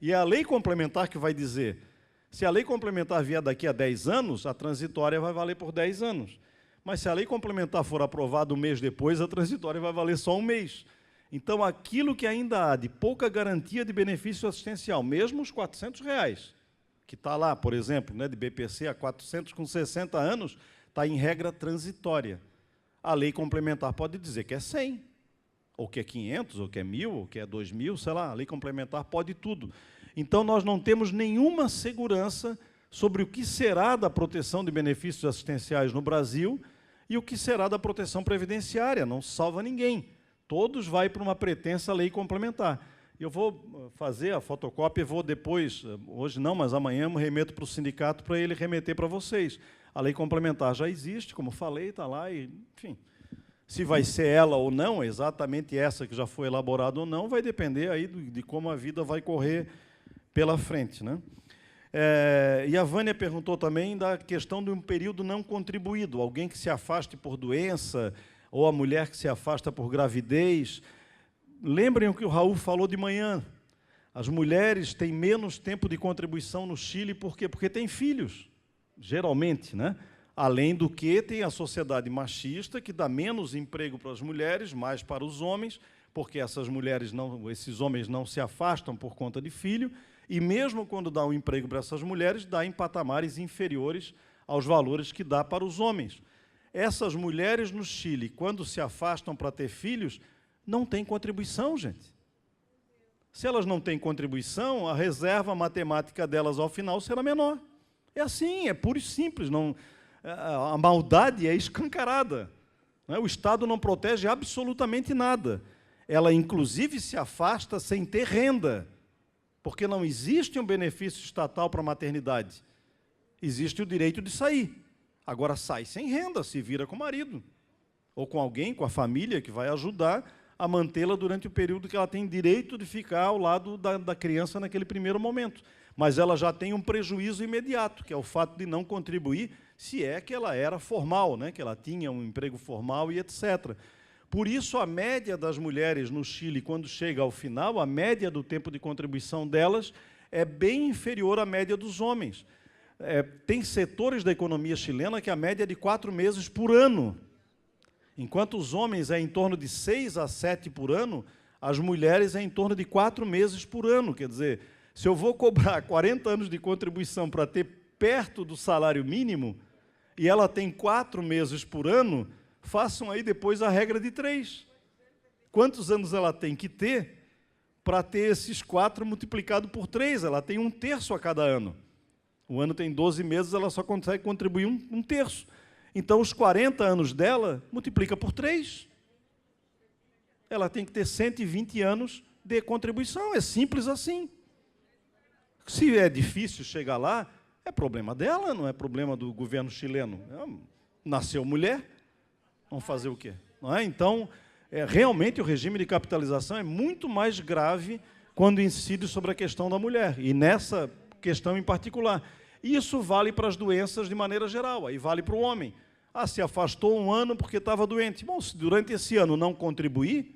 E é a lei complementar que vai dizer, se a lei complementar vier daqui a 10 anos, a transitória vai valer por 10 anos. Mas se a lei complementar for aprovada um mês depois, a transitória vai valer só um mês. Então, aquilo que ainda há de pouca garantia de benefício assistencial, mesmo os R$400, que está lá, por exemplo, né, de BPC a 400 com 60 anos, está em regra transitória. A lei complementar pode dizer que é 100, ou que é 500, ou que é 1.000, ou que é 2.000, sei lá, a lei complementar pode tudo. Então, nós não temos nenhuma segurança sobre o que será da proteção de benefícios assistenciais no Brasil e o que será da proteção previdenciária, não salva ninguém. Todos vai para uma pretensa lei complementar. Eu vou fazer a fotocópia e vou depois, hoje não, mas amanhã, eu remeto para o sindicato para ele remeter para vocês. A lei complementar já existe, como falei, está lá, e, enfim. Se vai ser ela ou não, exatamente essa que já foi elaborada ou não, vai depender aí de como a vida vai correr pela frente, né? E a Vânia perguntou também da questão de um período não contribuído, alguém que se afaste por doença, ou a mulher que se afasta por gravidez. Lembrem o que o Raul falou de manhã. As mulheres têm menos tempo de contribuição no Chile, por quê? Porque têm filhos, geralmente, né? Além do que tem a sociedade machista, que dá menos emprego para as mulheres, mais para os homens, porque esses homens não se afastam por conta de filho, e mesmo quando dá um emprego para essas mulheres, dá em patamares inferiores aos valores que dá para os homens. Essas mulheres no Chile, quando se afastam para ter filhos, não têm contribuição, gente. Se elas não têm contribuição, a reserva matemática delas ao final será menor. É assim, é puro e simples. A maldade é escancarada. O Estado não protege absolutamente nada. Ela, inclusive, se afasta sem ter renda, porque não existe um benefício estatal para a maternidade. Existe o direito de sair. Agora, sai sem renda, se vira com o marido, ou com alguém, com a família, que vai ajudar a mantê-la durante o período que ela tem direito de ficar ao lado da criança naquele primeiro momento. Mas ela já tem um prejuízo imediato, que é o fato de não contribuir, se é que ela era formal, né? Que ela tinha um emprego formal e etc. Por isso, a média das mulheres no Chile, quando chega ao final, a média do tempo de contribuição delas é bem inferior à média dos homens. Tem setores da economia chilena que a média é de 4 meses por ano. Enquanto os homens é em torno de 6 a 7 por ano, as mulheres é em torno de 4 meses por ano. Quer dizer, se eu vou cobrar 40 anos de contribuição para ter perto do salário mínimo, e ela tem 4 meses por ano, façam aí depois a regra de 3. Quantos anos ela tem que ter para ter esses 4 multiplicado por 3? Ela tem 1/3 a cada ano. O ano tem 12 meses, ela só consegue contribuir 1/3. Então, os 40 anos dela, multiplica por 3. Ela tem que ter 120 anos de contribuição. É simples assim. Se é difícil chegar lá, é problema dela, não é problema do governo chileno. Nasceu mulher, vamos fazer o quê? Não é? Então, realmente o regime de capitalização é muito mais grave quando incide sobre a questão da mulher, e nessa questão em particular. Isso vale para as doenças de maneira geral, aí vale para o homem. Se afastou 1 ano porque estava doente. Bom, se durante esse ano não contribuir,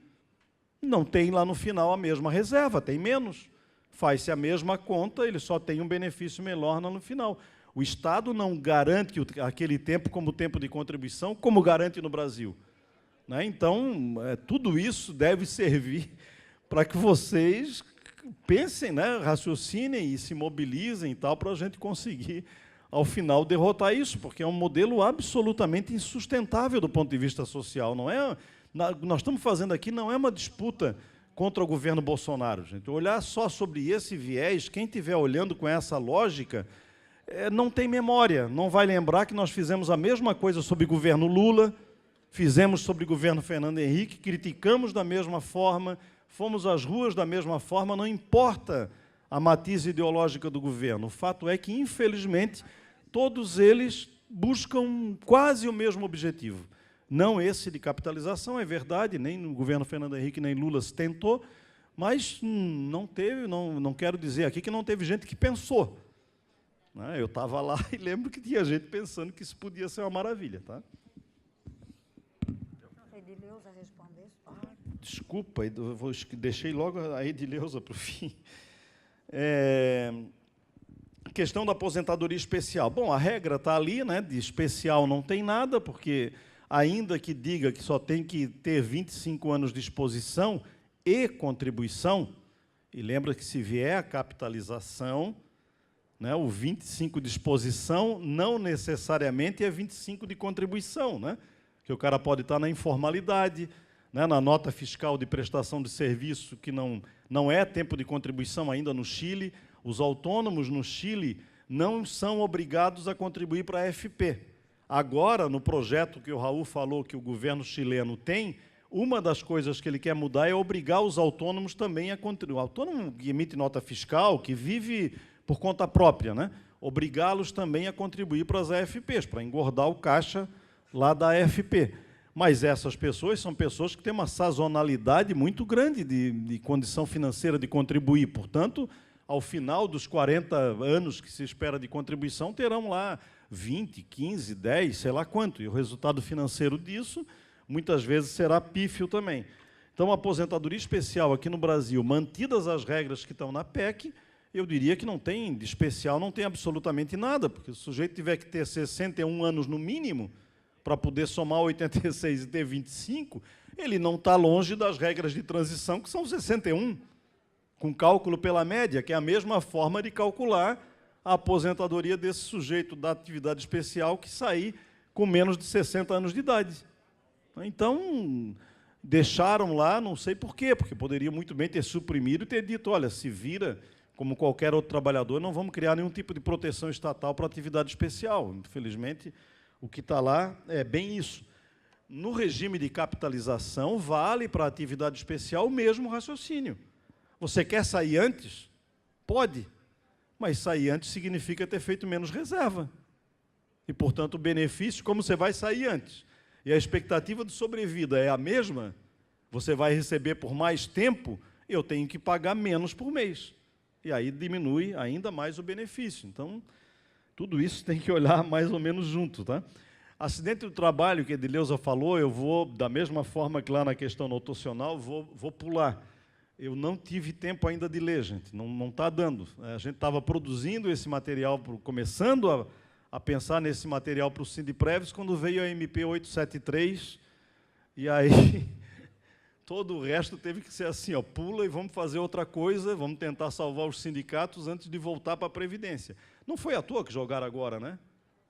não tem lá no final a mesma reserva, tem menos. Faz-se a mesma conta, ele só tem um benefício menor lá no final. O Estado não garante aquele tempo como tempo de contribuição, como garante no Brasil. Né? Então, tudo isso deve servir para que vocês pensem, né, raciocinem e se mobilizem e tal, para a gente conseguir, ao final, derrotar isso, porque é um modelo absolutamente insustentável do ponto de vista social. Nós estamos fazendo aqui, não é uma disputa contra o governo Bolsonaro, gente. Olhar só sobre esse viés, quem estiver olhando com essa lógica, não tem memória, não vai lembrar que nós fizemos a mesma coisa sobre o governo Lula, fizemos sobre o governo Fernando Henrique, criticamos da mesma forma, fomos às ruas da mesma forma, não importa a matiz ideológica do governo. O fato é que, infelizmente, todos eles buscam quase o mesmo objetivo. Não esse de capitalização, é verdade, nem no governo Fernando Henrique, nem Lula se tentou, mas não teve, não quero dizer aqui que não teve gente que pensou. Eu estava lá e lembro que tinha gente pensando que isso podia ser uma maravilha. Tá? Edileuza responder. Desculpa, deixei logo a Edileuza para o fim. Questão da aposentadoria especial. Bom, a regra está ali, né? De especial não tem nada, porque, ainda que diga que só tem que ter 25 anos de exposição e contribuição, e lembra que se vier a capitalização, né, o 25 de exposição não necessariamente é 25 de contribuição, né? Que o cara pode estar na informalidade, né, na nota fiscal de prestação de serviço, que não é tempo de contribuição ainda no Chile. Os autônomos no Chile não são obrigados a contribuir para a AFP. Agora, no projeto que o Raul falou que o governo chileno tem, uma das coisas que ele quer mudar é obrigar os autônomos também a contribuir. O autônomo que emite nota fiscal, que vive por conta própria, né? Obrigá-los também a contribuir para as AFPs, para engordar o caixa lá da AFP. Mas essas pessoas são pessoas que têm uma sazonalidade muito grande de condição financeira de contribuir. Portanto, ao final dos 40 anos que se espera de contribuição, terão lá 20, 15, 10, sei lá quanto. E o resultado financeiro disso, muitas vezes, será pífio também. Então, a aposentadoria especial aqui no Brasil, mantidas as regras que estão na PEC, eu diria que não tem, de especial, não tem absolutamente nada, porque se o sujeito tiver que ter 61 anos no mínimo, para poder somar 86 e ter 25, ele não está longe das regras de transição, que são 61, com cálculo pela média, que é a mesma forma de calcular a aposentadoria desse sujeito da atividade especial que sair com menos de 60 anos de idade. Então, deixaram lá, não sei por quê, porque poderia muito bem ter suprimido e ter dito, olha, se vira como qualquer outro trabalhador, não vamos criar nenhum tipo de proteção estatal para atividade especial. Infelizmente, o que está lá é bem isso. No regime de capitalização, vale para a atividade especial o mesmo raciocínio. Você quer sair antes? Pode, mas sair antes significa ter feito menos reserva. E, portanto, o benefício, como você vai sair antes, e a expectativa de sobrevida é a mesma, você vai receber por mais tempo, eu tenho que pagar menos por mês. E aí diminui ainda mais o benefício. Então, tudo isso tem que olhar mais ou menos junto, tá? Acidente do trabalho, que a Edileuza falou, eu vou, da mesma forma que lá na questão notacional, vou pular. Eu não tive tempo ainda de ler, gente, não está dando. A gente estava produzindo esse material, começando a pensar nesse material para o Sindiprévios, quando veio a MP 873, e aí todo o resto teve que ser assim, ó, pula e vamos fazer outra coisa, vamos tentar salvar os sindicatos antes de voltar para a Previdência. Não foi à toa que jogaram agora, né?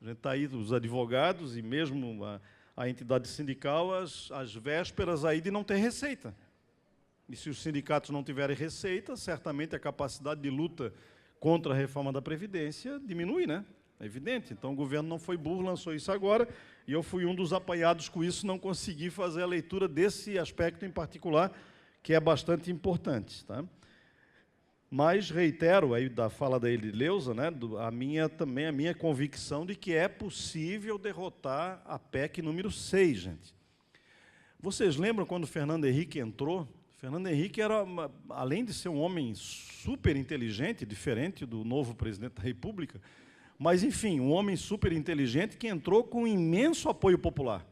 A gente está aí, os advogados e mesmo a entidade sindical, às vésperas aí de não ter receita. E se os sindicatos não tiverem receita, certamente a capacidade de luta contra a reforma da Previdência diminui, né? É evidente. Então, o governo não foi burro, lançou isso agora, e eu fui um dos apanhados com isso, não consegui fazer a leitura desse aspecto em particular, que é bastante importante, tá? Mas reitero, aí da fala da Edileuza, né, também a minha convicção de que é possível derrotar a PEC número 6, gente. Vocês lembram quando o Fernando Henrique entrou? Fernando Henrique era, além de ser um homem super inteligente, diferente do novo presidente da República, mas, enfim, um homem super inteligente que entrou com um imenso apoio popular,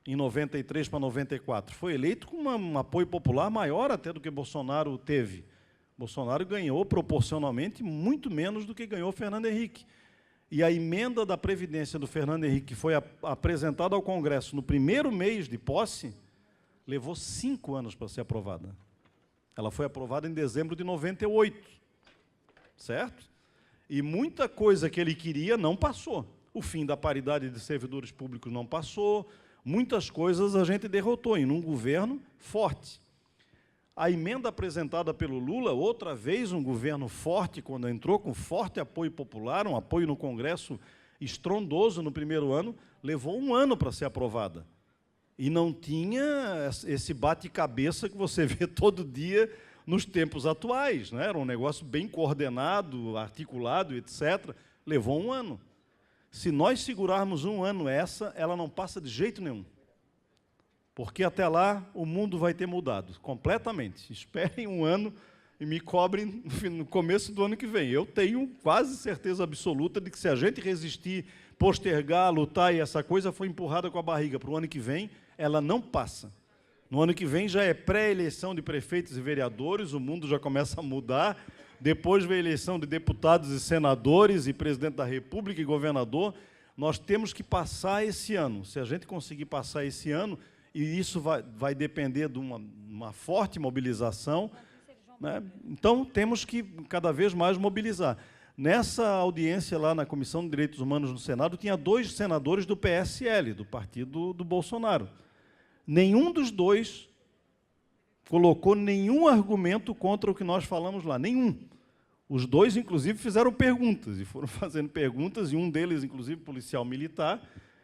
em 93 para 94. Foi eleito com um apoio popular maior até do que Bolsonaro teve. Bolsonaro ganhou, proporcionalmente, muito menos do que ganhou Fernando Henrique. E a emenda da Previdência do Fernando Henrique, que foi apresentada ao Congresso no primeiro mês de posse, levou 5 anos para ser aprovada. Ela foi aprovada em dezembro de 98, certo? E muita coisa que ele queria não passou. O fim da paridade de servidores públicos não passou, muitas coisas a gente derrotou em um governo forte. A emenda apresentada pelo Lula, outra vez um governo forte, quando entrou, com forte apoio popular, um apoio no Congresso estrondoso no primeiro ano, levou 1 ano para ser aprovada. E não tinha esse bate-cabeça que você vê todo dia nos tempos atuais, né? Era um negócio bem coordenado, articulado, etc. Levou 1 ano. Se nós segurarmos 1 ano ela não passa de jeito nenhum. Porque até lá o mundo vai ter mudado completamente. Esperem 1 ano e me cobrem no começo do ano que vem. Eu tenho quase certeza absoluta de que se a gente resistir, postergar, lutar e essa coisa foi empurrada com a barriga para o ano que vem, ela não passa. No ano que vem já é pré-eleição de prefeitos e vereadores, o mundo já começa a mudar, depois vem a eleição de deputados e senadores e presidente da República e governador. Nós temos que passar esse ano. Se a gente conseguir passar esse ano, e isso vai depender de uma forte mobilização, né? Então temos que cada vez mais mobilizar. Nessa audiência lá na Comissão de Direitos Humanos no Senado, tinha 2 senadores do PSL, do partido do Bolsonaro. Nenhum dos 2 colocou nenhum argumento contra o que nós falamos lá, nenhum. Os 2, inclusive, fizeram perguntas, e foram fazendo perguntas, e um deles, inclusive, policial militar,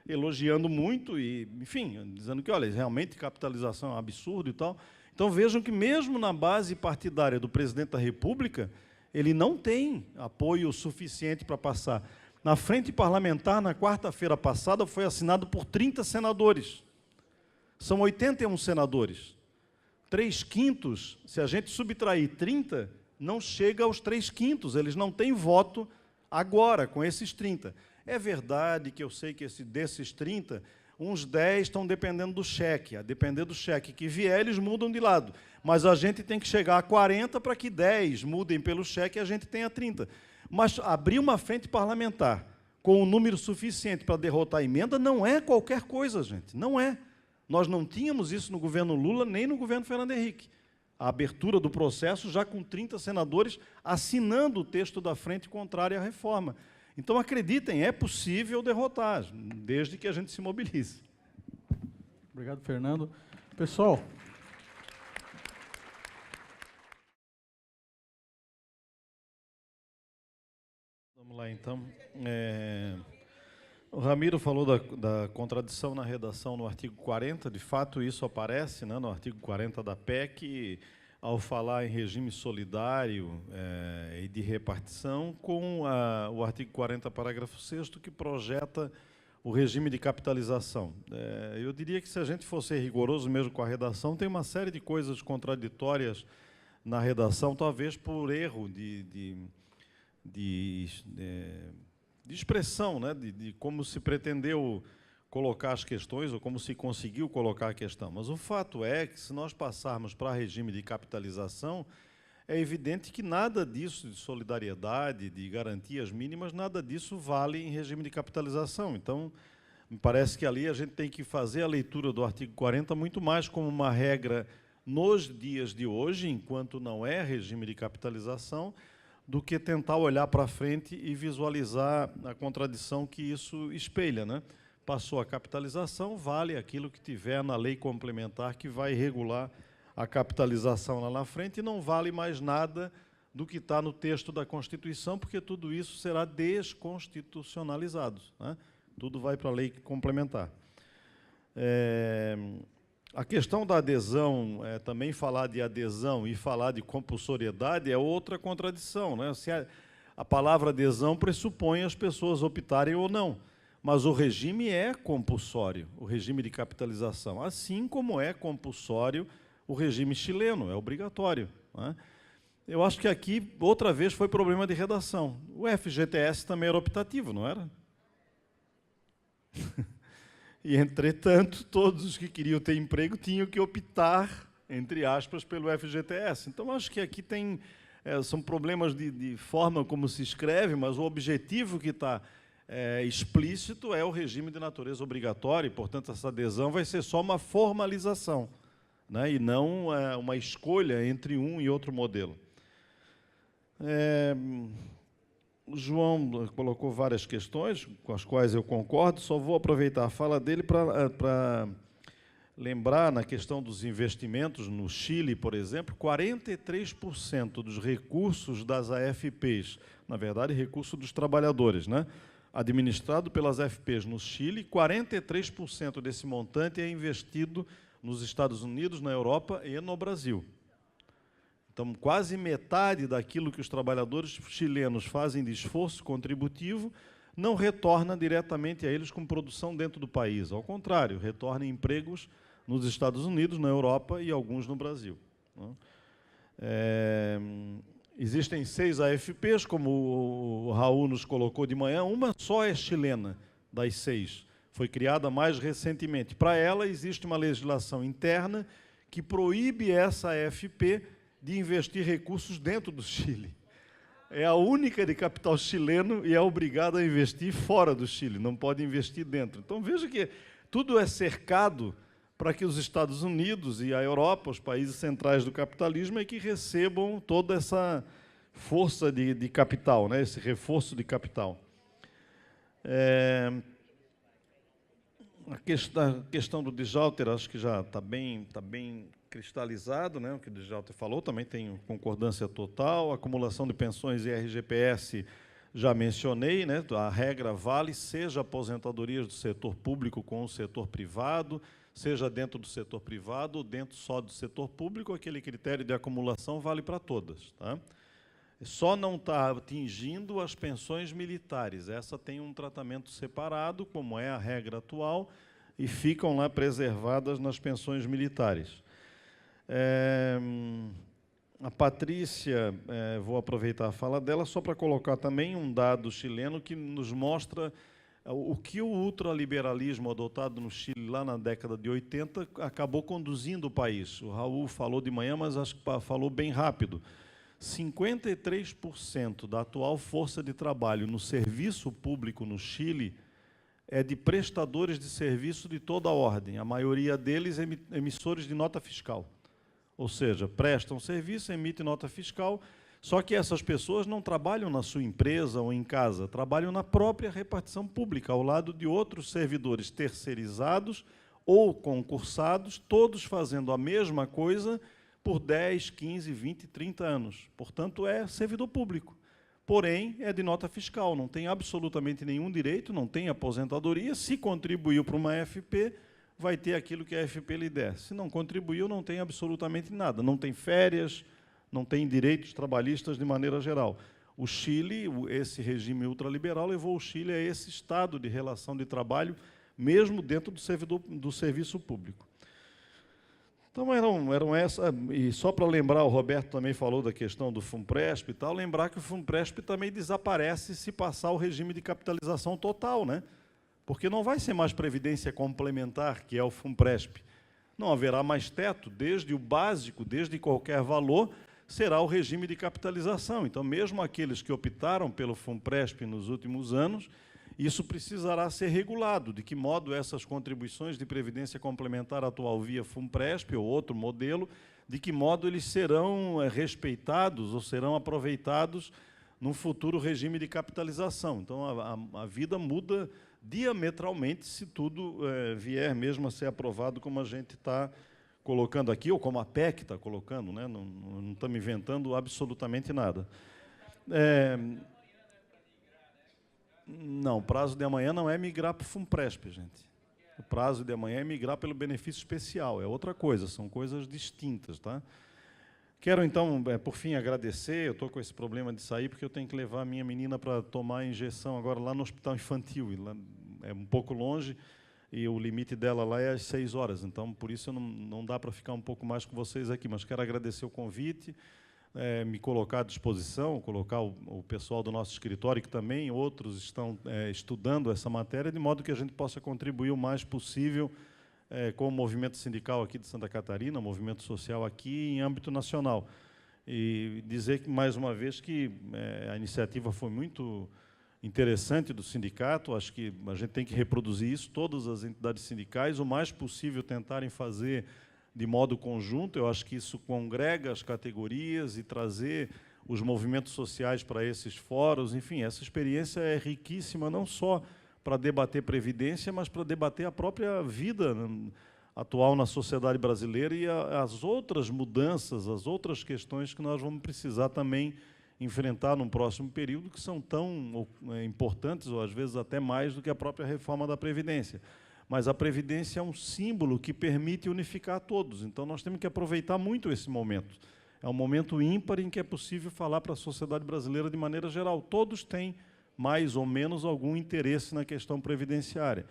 elogiando muito e, enfim, dizendo que, olha, realmente capitalização é um absurdo e tal. Então, vejam que mesmo na base partidária do presidente da República, ele não tem apoio suficiente para passar. Na frente parlamentar, na quarta-feira passada, foi assinado por 30 senadores. São 81 senadores. 3/5, se a gente subtrair 30, não chega aos 3/5. Eles não têm voto agora, com esses 30. É verdade que eu sei que desses 30, uns 10 estão dependendo do cheque. A depender do cheque que vier, eles mudam de lado. Mas a gente tem que chegar a 40 para que 10 mudem pelo cheque e a gente tenha 30. Mas abrir uma frente parlamentar com um número suficiente para derrotar a emenda não é qualquer coisa, gente. Não é. Nós não tínhamos isso no governo Lula, nem no governo Fernando Henrique. A abertura do processo já com 30 senadores assinando o texto da frente contrária à reforma. Então, acreditem, é possível derrotar, desde que a gente se mobilize. Obrigado, Fernando. Pessoal, vamos lá, então. O Ramiro falou da contradição na redação no artigo 40. De fato, isso aparece, né, no artigo 40 da PEC, ao falar em regime solidário e de repartição, com o artigo 40, parágrafo 6º, que projeta o regime de capitalização. Eu diria que, se a gente fosse rigoroso mesmo com a redação, tem uma série de coisas contraditórias na redação, talvez por erro de expressão, né, de como se pretendeu colocar as questões ou como se conseguiu colocar a questão. Mas o fato é que, se nós passarmos para regime de capitalização, é evidente que nada disso, de solidariedade, de garantias mínimas, nada disso vale em regime de capitalização. Então, me parece que ali a gente tem que fazer a leitura do artigo 40 muito mais como uma regra nos dias de hoje, enquanto não é regime de capitalização, do que tentar olhar para frente e visualizar a contradição que isso espelha, né? Passou a capitalização, vale aquilo que tiver na lei complementar que vai regular a capitalização lá na frente, e não vale mais nada do que está no texto da Constituição, porque tudo isso será desconstitucionalizado, né? Tudo vai para a lei complementar. A questão da adesão, também falar de adesão e falar de compulsoriedade é outra contradição, né? Se a palavra adesão pressupõe as pessoas optarem ou não, mas o regime é compulsório, o regime de capitalização, assim como é compulsório o regime chileno, é obrigatório, né? Eu acho que aqui, outra vez, foi problema de redação. O FGTS também era optativo, não era? E, entretanto, todos os que queriam ter emprego tinham que optar, entre aspas, pelo FGTS. Então, acho que aqui são problemas de forma como se escreve, mas o objetivo que está explícito é o regime de natureza obrigatória, e, portanto, essa adesão vai ser só uma formalização, né, e não uma escolha entre um e outro modelo. O João colocou várias questões, com as quais eu concordo, só vou aproveitar a fala dele para lembrar, na questão dos investimentos, no Chile, por exemplo, 43% dos recursos das AFPs, na verdade, recurso dos trabalhadores, né, administrado pelas AFPs no Chile, 43% desse montante é investido nos Estados Unidos, na Europa e no Brasil. Então, quase metade daquilo que os trabalhadores chilenos fazem de esforço contributivo não retorna diretamente a eles com produção dentro do país. Ao contrário, retorna em empregos nos Estados Unidos, na Europa e alguns no Brasil, né? Existem 6 AFPs, como o Raul nos colocou de manhã, uma só é chilena, das 6. Foi criada mais recentemente. Para ela, existe uma legislação interna que proíbe essa AFP de investir recursos dentro do Chile. É a única de capital chileno e é obrigada a investir fora do Chile, não pode investir dentro. Então, veja que tudo é cercado para que os Estados Unidos e a Europa, os países centrais do capitalismo, é que recebam toda essa força de capital, né, esse reforço de capital. A questão do Djalter, acho que já está bem cristalizado, né, o que o Djalter falou, também tem concordância total. A acumulação de pensões e RGPS já mencionei, né, a regra vale, seja aposentadorias do setor público com o setor privado, seja dentro do setor privado ou dentro só do setor público, aquele critério de acumulação vale para todas. Tá? Só não está atingindo as pensões militares. Essa tem um tratamento separado, como é a regra atual, e ficam lá preservadas nas pensões militares. A Patrícia, vou aproveitar a fala dela só para colocar também um dado chileno que nos mostra o que o ultraliberalismo adotado no Chile lá na década de 80 acabou conduzindo o país. O Raul falou de manhã, mas acho que falou bem rápido. 53% da atual força de trabalho no serviço público no Chile é de prestadores de serviço de toda a ordem, a maioria deles emissores de nota fiscal. Ou seja, prestam serviço, emitem nota fiscal, só que essas pessoas não trabalham na sua empresa ou em casa, trabalham na própria repartição pública, ao lado de outros servidores terceirizados ou concursados, todos fazendo a mesma coisa por 10, 15, 20, 30 anos. Portanto, é servidor público. Porém, é de nota fiscal, não tem absolutamente nenhum direito, não tem aposentadoria. Se contribuiu para uma AFP, vai ter aquilo que a AFP lhe der. Se não contribuiu, não tem absolutamente nada. Não tem férias, não tem direitos trabalhistas de maneira geral. O Chile, esse regime ultraliberal, levou o Chile a esse estado de relação de trabalho, mesmo dentro do serviço público. Então, eram essa, e só para lembrar, o Roberto também falou da questão do FUNPRESP e tal, lembrar que o FUNPRESP também desaparece se passar o regime de capitalização total, né? Porque não vai ser mais previdência complementar, que é o FUNPRESP. Não haverá mais teto, desde o básico, desde qualquer valor, será o regime de capitalização. Então, mesmo aqueles que optaram pelo FUNPRESP nos últimos anos, isso precisará ser regulado, de que modo essas contribuições de previdência complementar atual via FUNPRESP ou outro modelo, de que modo eles serão respeitados ou serão aproveitados num futuro regime de capitalização. Então, a vida muda diametralmente se tudo vier mesmo a ser aprovado como a gente está colocando aqui, ou como a PEC está colocando, né? Não estamos inventando absolutamente nada. Não, o prazo de amanhã não é migrar para o FUNPRESP, gente. O prazo de amanhã é migrar pelo benefício especial, é outra coisa, são coisas distintas. Tá? Quero, então, por fim, agradecer. Eu estou com esse problema de sair, porque eu tenho que levar a minha menina para tomar a injeção agora lá no hospital infantil. E lá é um pouco longe, e o limite dela lá é às 6 horas. Então, por isso, não dá para ficar um pouco mais com vocês aqui. Mas quero agradecer o convite, me colocar à disposição, colocar o pessoal do nosso escritório, que também outros estão estudando essa matéria, de modo que a gente possa contribuir o mais possível com o movimento sindical aqui de Santa Catarina, o movimento social aqui em âmbito nacional. E dizer que, mais uma vez, que a iniciativa foi muito interessante do sindicato, acho que a gente tem que reproduzir isso, todas as entidades sindicais, o mais possível tentarem fazer de modo conjunto. Eu acho que isso congrega as categorias e trazer os movimentos sociais para esses fóruns. Enfim, essa experiência é riquíssima, não só para debater previdência, mas para debater a própria vida atual na sociedade brasileira e as outras mudanças, as outras questões que nós vamos precisar também enfrentar num próximo período, que são tão importantes, ou às vezes até mais, do que a própria reforma da Previdência. Mas a Previdência é um símbolo que permite unificar todos. Então, nós temos que aproveitar muito esse momento. É um momento ímpar em que é possível falar para a sociedade brasileira de maneira geral. Todos têm, mais ou menos, algum interesse na questão previdenciária.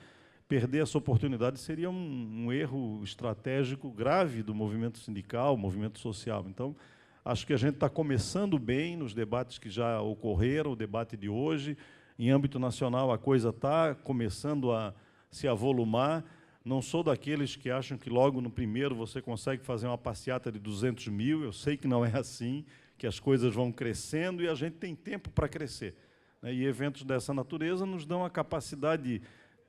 Perder essa oportunidade seria um erro estratégico grave do movimento sindical, movimento social. Então, acho que a gente está começando bem nos debates que já ocorreram, o debate de hoje. Em âmbito nacional, a coisa está começando a se avolumar. Não sou daqueles que acham que logo no primeiro você consegue fazer uma passeata de 200 mil. Eu sei que não é assim, que as coisas vão crescendo e a gente tem tempo para crescer. E eventos dessa natureza nos dão a capacidade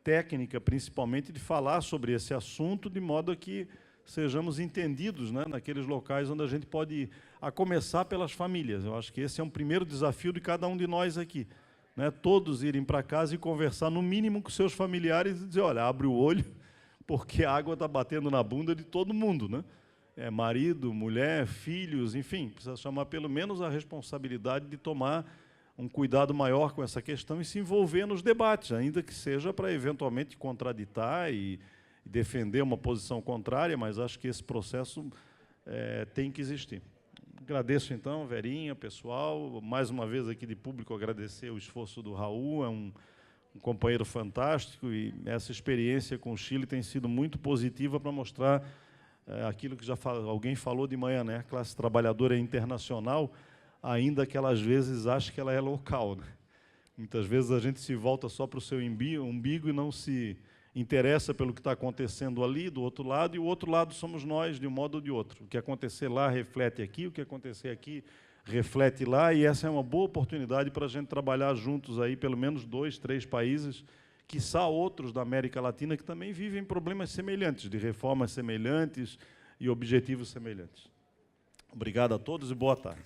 técnica, principalmente, de falar sobre esse assunto, de modo a que sejamos entendidos, né, naqueles locais onde a gente pode ir, a começar pelas famílias. Eu acho que esse é um primeiro desafio de cada um de nós aqui. Né, todos irem para casa e conversar, no mínimo, com seus familiares e dizer, olha, abre o olho, porque a água está batendo na bunda de todo mundo. Né? Marido, mulher, filhos, enfim, precisa chamar pelo menos a responsabilidade de tomar um cuidado maior com essa questão e se envolver nos debates, ainda que seja para eventualmente contraditar e defender uma posição contrária, mas acho que esse processo tem que existir. Agradeço, então, Verinha, pessoal, mais uma vez aqui de público agradecer o esforço do Raul, é um companheiro fantástico, e essa experiência com o Chile tem sido muito positiva para mostrar aquilo que já alguém falou de manhã, né? A classe trabalhadora é internacional, ainda que ela às vezes ache que ela é local, né? Muitas vezes a gente se volta só para o seu umbigo e não se interessa pelo que está acontecendo ali, do outro lado, e o outro lado somos nós, de um modo ou de outro. O que acontecer lá reflete aqui, o que acontecer aqui reflete lá, e essa é uma boa oportunidade para a gente trabalhar juntos aí, pelo menos 2, 3 países, quiçá outros da América Latina, que também vivem problemas semelhantes, de reformas semelhantes e objetivos semelhantes. Obrigado a todos e boa tarde.